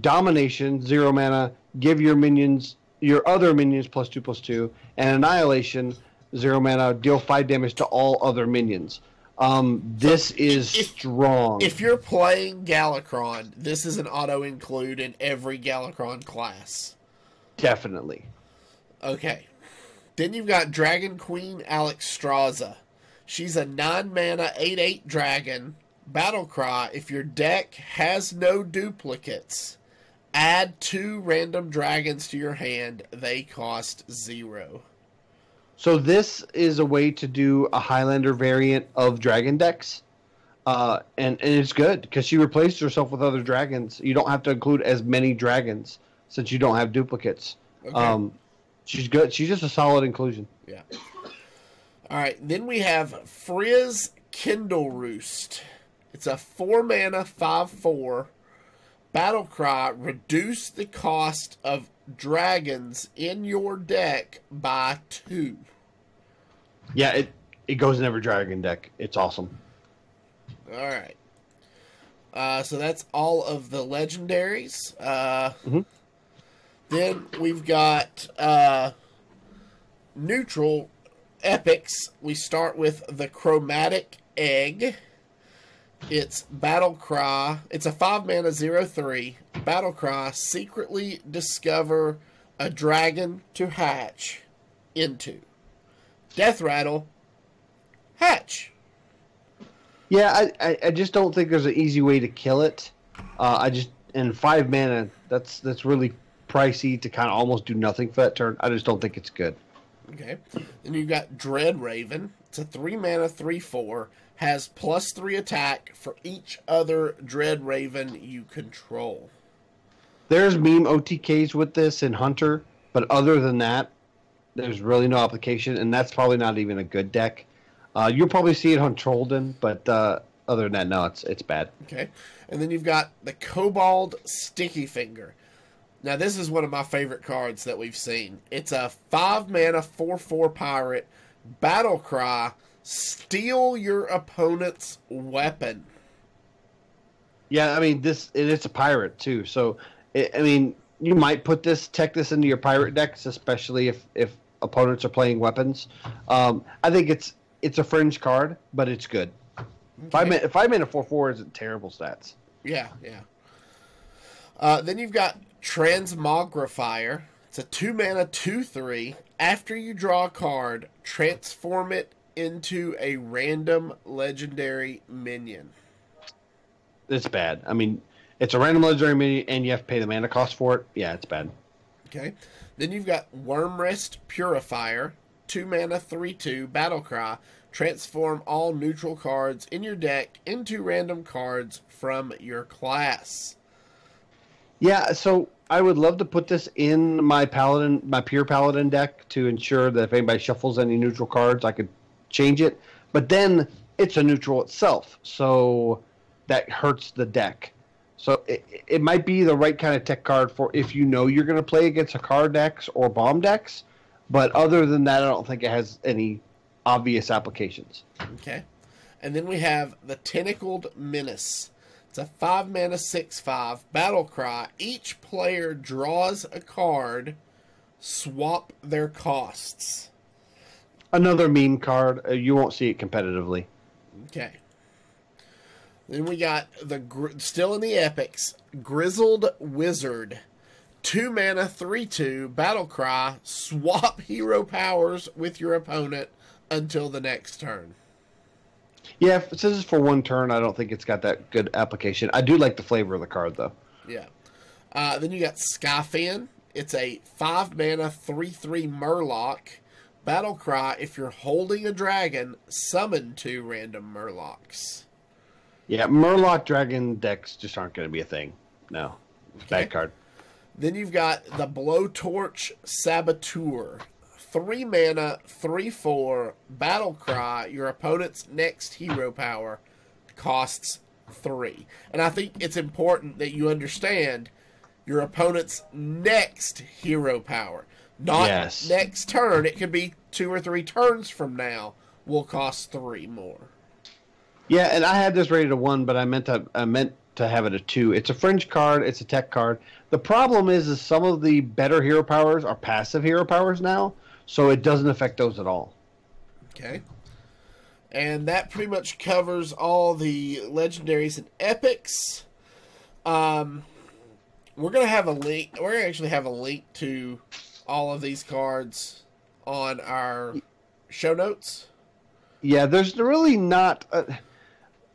Domination, 0 mana, give your other minions +2/+2, and Annihilation, 0 mana, deal 5 damage to all other minions. This is strong. If you're playing Galakron, this is an auto-include in every Galakron class. Definitely. Okay. Then you've got Dragon Queen Alexstrasza. She's a 9-mana 8/8 dragon. Battlecry, if your deck has no duplicates, add 2 random dragons to your hand. They cost 0. So this is a way to do a Highlander variant of dragon decks, and it's good because she replaced herself with other dragons. You don't have to include as many dragons since you don't have duplicates. Okay. She's good. She's just a solid inclusion. Yeah. All right. Then we have Frizz Kindle Roost. It's a 4-mana 5/4. Battlecry, reduce the cost of dragons in your deck by 2. Yeah, it goes in every dragon deck. It's awesome. All right. So that's all of the legendaries. Then we've got neutral epics. We start with the Chromatic Egg. It's Battlecry. It's a 5-mana 0/3. Battlecry, secretly discover a dragon to hatch into. Death Rattle, hatch. Yeah, I just don't think there's an easy way to kill it. In 5 mana, that's really pricey to kind of almost do nothing for that turn. I just don't think it's good. Okay. Then you've got Dread Raven. It's a 3-mana 3/4. Has +3 attack for each other Dread Raven you control. There's meme OTKs with this in Hunter, but other than that, there's really no application, and that's probably not even a good deck. You'll probably see it on Trollden, but other than that, no, it's bad. Okay. And then you've got the Kobold Sticky Finger. Now, this is one of my favorite cards that we've seen. It's a 5-mana 4/4 pirate. Battlecry, steal your opponent's weapon. Yeah, I mean, it's a pirate, too. So, you might tech this into your pirate decks, especially if opponents are playing weapons. I think it's a fringe card, but it's good. Okay. 5-mana 4/4 isn't terrible stats. Yeah. Then you've got Transmogrifier. It's It's a 2-mana 2/3. After you draw a card, transform it into a random legendary minion. It's bad. I mean, it's a random legendary minion, and you have to pay the mana cost for it. Yeah, it's bad. Okay. Then you've got Wormrest Purifier, 2-mana 3/2 Battlecry. Transform all neutral cards in your deck into random cards from your class. Yeah, so I would love to put this in my Paladin, my pure Paladin deck to ensure that if anybody shuffles any neutral cards, I could change it. But then it's a neutral itself, so that hurts the deck. So it might be the right kind of tech card for if you know you're going to play against a card decks or bomb decks. But other than that, I don't think it has any obvious applications. Okay. And then we have the Tentacled Menace. It's a 5-mana 6/5 Battlecry. Each player draws a card, swap their costs. Another meme card. You won't see it competitively. Okay. Then we got still in the epics, Grizzled Wizard. 2-mana 3/2 Battlecry. Swap hero powers with your opponent until the next turn. Yeah, since it's for one turn, I don't think it's got that good application. I do like the flavor of the card, though. Yeah. Then you got Skyfan. It's a 5-mana 3/3 Murloc. Battlecry, if you're holding a dragon, summon 2 random Murlocs. Yeah, Murloc Dragon decks just aren't going to be a thing. No. Okay. Bad card. Then you've got the Blowtorch Saboteur. 3-mana 3/4 Battlecry. Your opponent's next hero power costs 3. And I think it's important that you understand your opponent's next hero power. Not next turn. It could be 2 or 3 turns from now will cost 3 more. Yeah, and I had this rated a 1, but I meant to have it a 2. It's a fringe card. It's a tech card. The problem is some of the better hero powers are passive hero powers now, so it doesn't affect those at all. Okay. And that pretty much covers all the legendaries and epics. We're gonna have a link. We're gonna actually have a link to all of these cards on our show notes. Yeah, there's really not.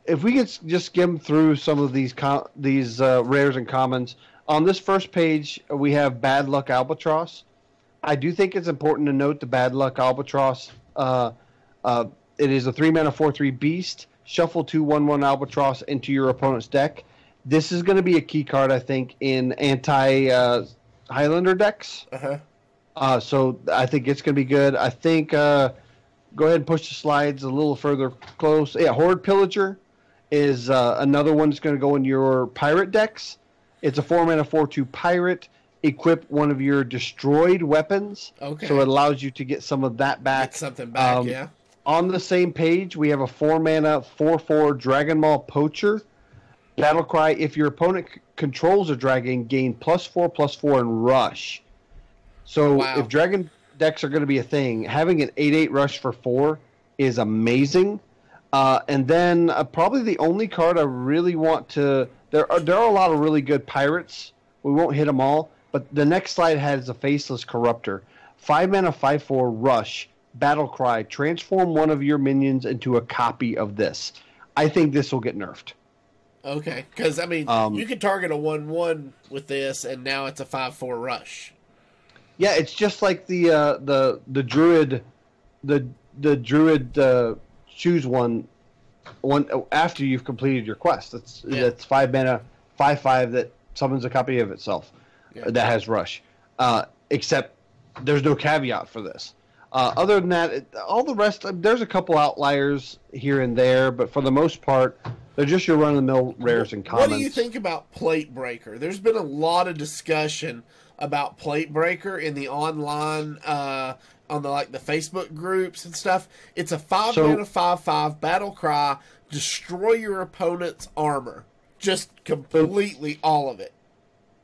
If we could just skim through some of these rares and commons, on this first page we have Bad Luck Albatross. I do think it's important to note the Bad Luck Albatross. It is a 3-mana 4/3 beast. Shuffle 2 1/1 Albatross into your opponent's deck. This is going to be a key card, I think, in anti-Highlander decks. So I think it's going to be good. I think go ahead and push the slides a little further close. Yeah, Horde Pillager is another one that's going to go in your pirate decks. It's a 4-mana 4/2 pirate. Equip one of your destroyed weapons. Okay. So it allows you to get some of that back. Get something back, yeah. On the same page, we have a 4-mana 4/4 Dragon Maul Poacher. Battlecry, if your opponent controls a dragon, gain +4/+4 and rush. So if dragon decks are going to be a thing, having an 8/8 rush for 4 is amazing. And then probably the only card I really want to... There are a lot of really good pirates. We won't hit them all. But the next slide has a Faceless Corruptor. 5-mana 5/4 rush. Battlecry. Transform one of your minions into a copy of this. I think this will get nerfed. Okay, because I mean, you could target a 1/1 with this, and now it's a 5/4 rush. Yeah, it's just like the druid, the druid choose one after you've completed your quest. That's 5-mana 5/5 that summons a copy of itself that has rush. Except there's no caveat for this. Other than that, all the rest, there's a couple outliers here and there, but for the most part, they're just your run-of-the-mill rares and commons. What do you think about Plate Breaker? There's been a lot of discussion about Plate Breaker in the online, on the Facebook groups and stuff. It's a 5-mana 5/5 Battlecry. Destroy your opponent's armor. Just completely all of it.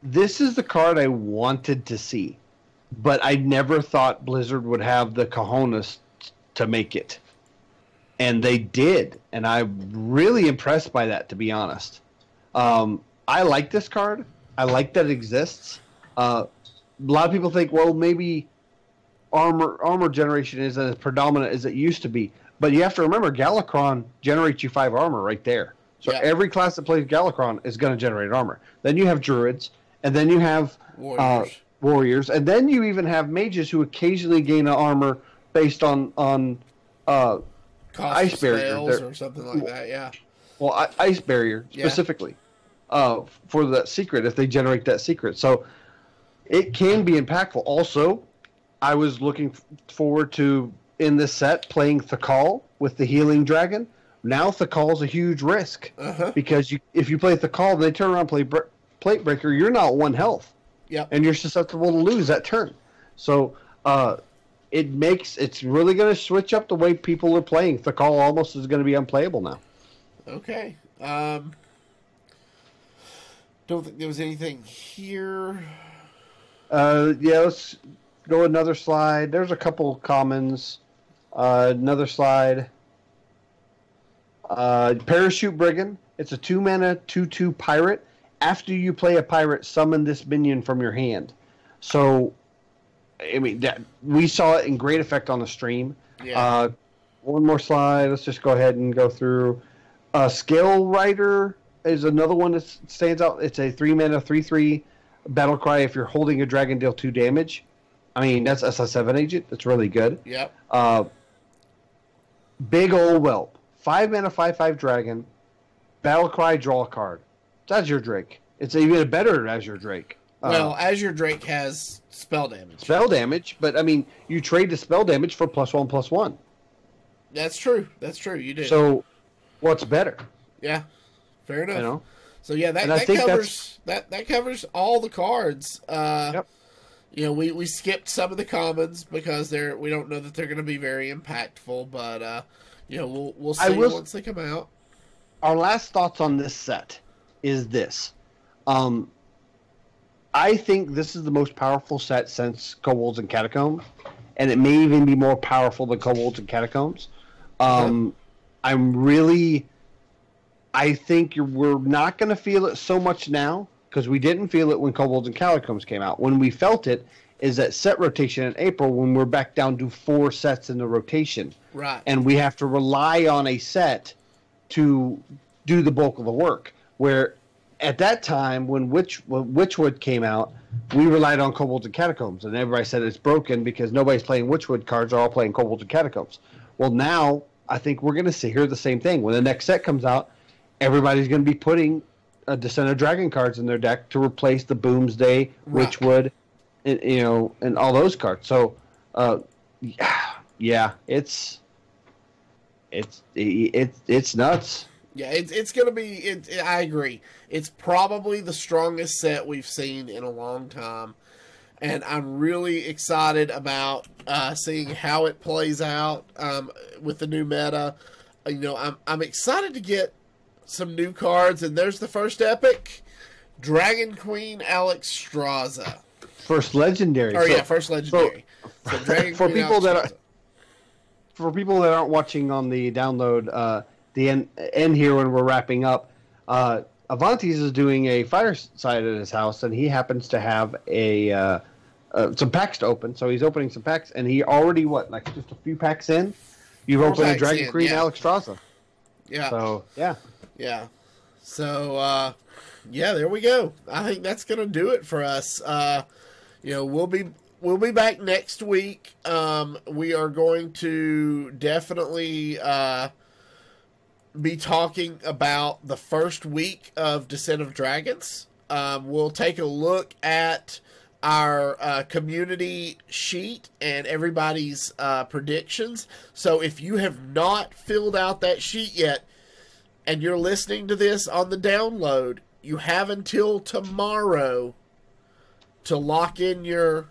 This is the card I wanted to see, but I never thought Blizzard would have the cojones to make it. And they did, and I'm really impressed by that, to be honest. I like this card. I like that it exists. a lot of people think, well, maybe armor generation isn't as predominant as it used to be. But you have to remember, Galakron generates you 5 armor right there. So every class that plays Galakron is going to generate armor. Then you have druids, and then you have warriors, and then you even have mages who occasionally gain armor based on ice barrier or something like that. Yeah. Well, ice barrier specifically for that secret if they generate that secret. So it can be impactful. Also, I was looking forward to in this set playing Thakal with the healing dragon. Now Thakal's a huge risk because if you play Thakal, they turn around and play Plate Breaker. You're not 1 health. Yep. And you're susceptible to lose that turn. So it's really going to switch up the way people are playing. Thakal almost is going to be unplayable now. Okay. Don't think there was anything here. Let's go another slide. There's a couple commons. Another slide. Parachute Brigand. It's a 2-mana 2/2 pirate. After you play a pirate, summon this minion from your hand. So, I mean, we saw it in great effect on the stream. Yeah. One more slide. Let's just go ahead and go through. Scale Rider is another one that stands out. It's a 3-mana 3/3 battle cry. If you're holding a dragon, deal 2 damage. I mean, that's a 7 agent. That's really good. Yep. Big Ol' Whelp. 5-mana 5/5 dragon. Battle cry, draw a card. It's Azure Drake. It's even better Azure Drake. Well, Azure Drake has spell damage. Spell damage, but I mean, you trade the spell damage for +1/+1. That's true. That's true. You do. So, what's better? Yeah, fair enough. You know? So yeah, that covers all the cards. Yep. You know, we skipped some of the commons because we don't know that they're going to be very impactful, but you know, we'll see once they come out. Our last thoughts on this set is this. I think this is the most powerful set since Kobolds and Catacombs, and it may even be more powerful than Kobolds and Catacombs. I think we're not going to feel it so much now because we didn't feel it when Kobolds and Catacombs came out. When we felt it is at set rotation in April when we're back down to 4 sets in the rotation. Right. And we have to rely on a set to do the bulk of the work. Where at that time, when Witchwood came out, we relied on Kobolds and Catacombs, and everybody said it's broken because nobody's playing Witchwood cards; they're all playing Kobolds and Catacombs. Well, now I think we're going to hear the same thing. When the next set comes out, everybody's going to be putting Descent of Dragon cards in their deck to replace the Boomsday, Witchwood, and all those cards. So, yeah, it's nuts. Yeah, it's going to be. I agree. It's probably the strongest set we've seen in a long time, and I'm really excited about seeing how it plays out with the new meta. You know, I'm excited to get some new cards, and there's the first epic, Dragon Queen Alexstrasza. First legendary. First legendary. So Dragon for Queen people Alexstrasza. For people that aren't watching on the download, the end here when we're wrapping up, Avanties is doing a fireside at his house, and he happens to have some packs to open. So he's opening some packs, and he already just a few packs in, you've opened a Dragon Queen Alexstrasza. Yeah. So yeah. Yeah. So there we go. I think that's gonna do it for us. We'll be back next week. We are going to definitely be talking about the first week of Descent of Dragons. We'll take a look at our community sheet and everybody's predictions. So if you have not filled out that sheet yet and you're listening to this on the download, you have until tomorrow to lock in your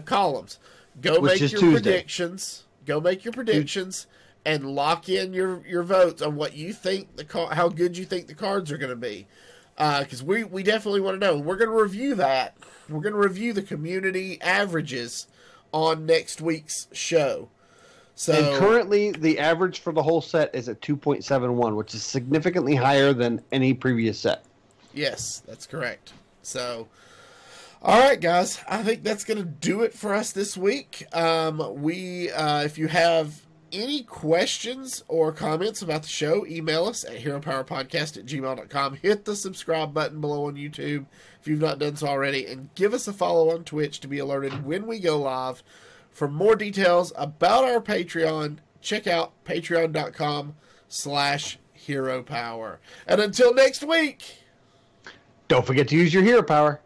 columns. Go make your predictions. Go make your predictions and lock in your votes on what you think how good you think the cards are going to be. Because we definitely want to know. We're going to review that. We're going to review the community averages on next week's show. So, and currently, the average for the whole set is at 2.71, which is significantly higher than any previous set. Yes, that's correct. So, All right, guys. I think that's going to do it for us this week. If you have any questions or comments about the show, email us at heropowerpodcast@gmail.com. Hit the subscribe button below on YouTube if you've not done so already, and give us a follow on Twitch to be alerted when we go live. For more details about our Patreon, check out patreon.com/heropower. And until next week, Don't forget to use your hero power.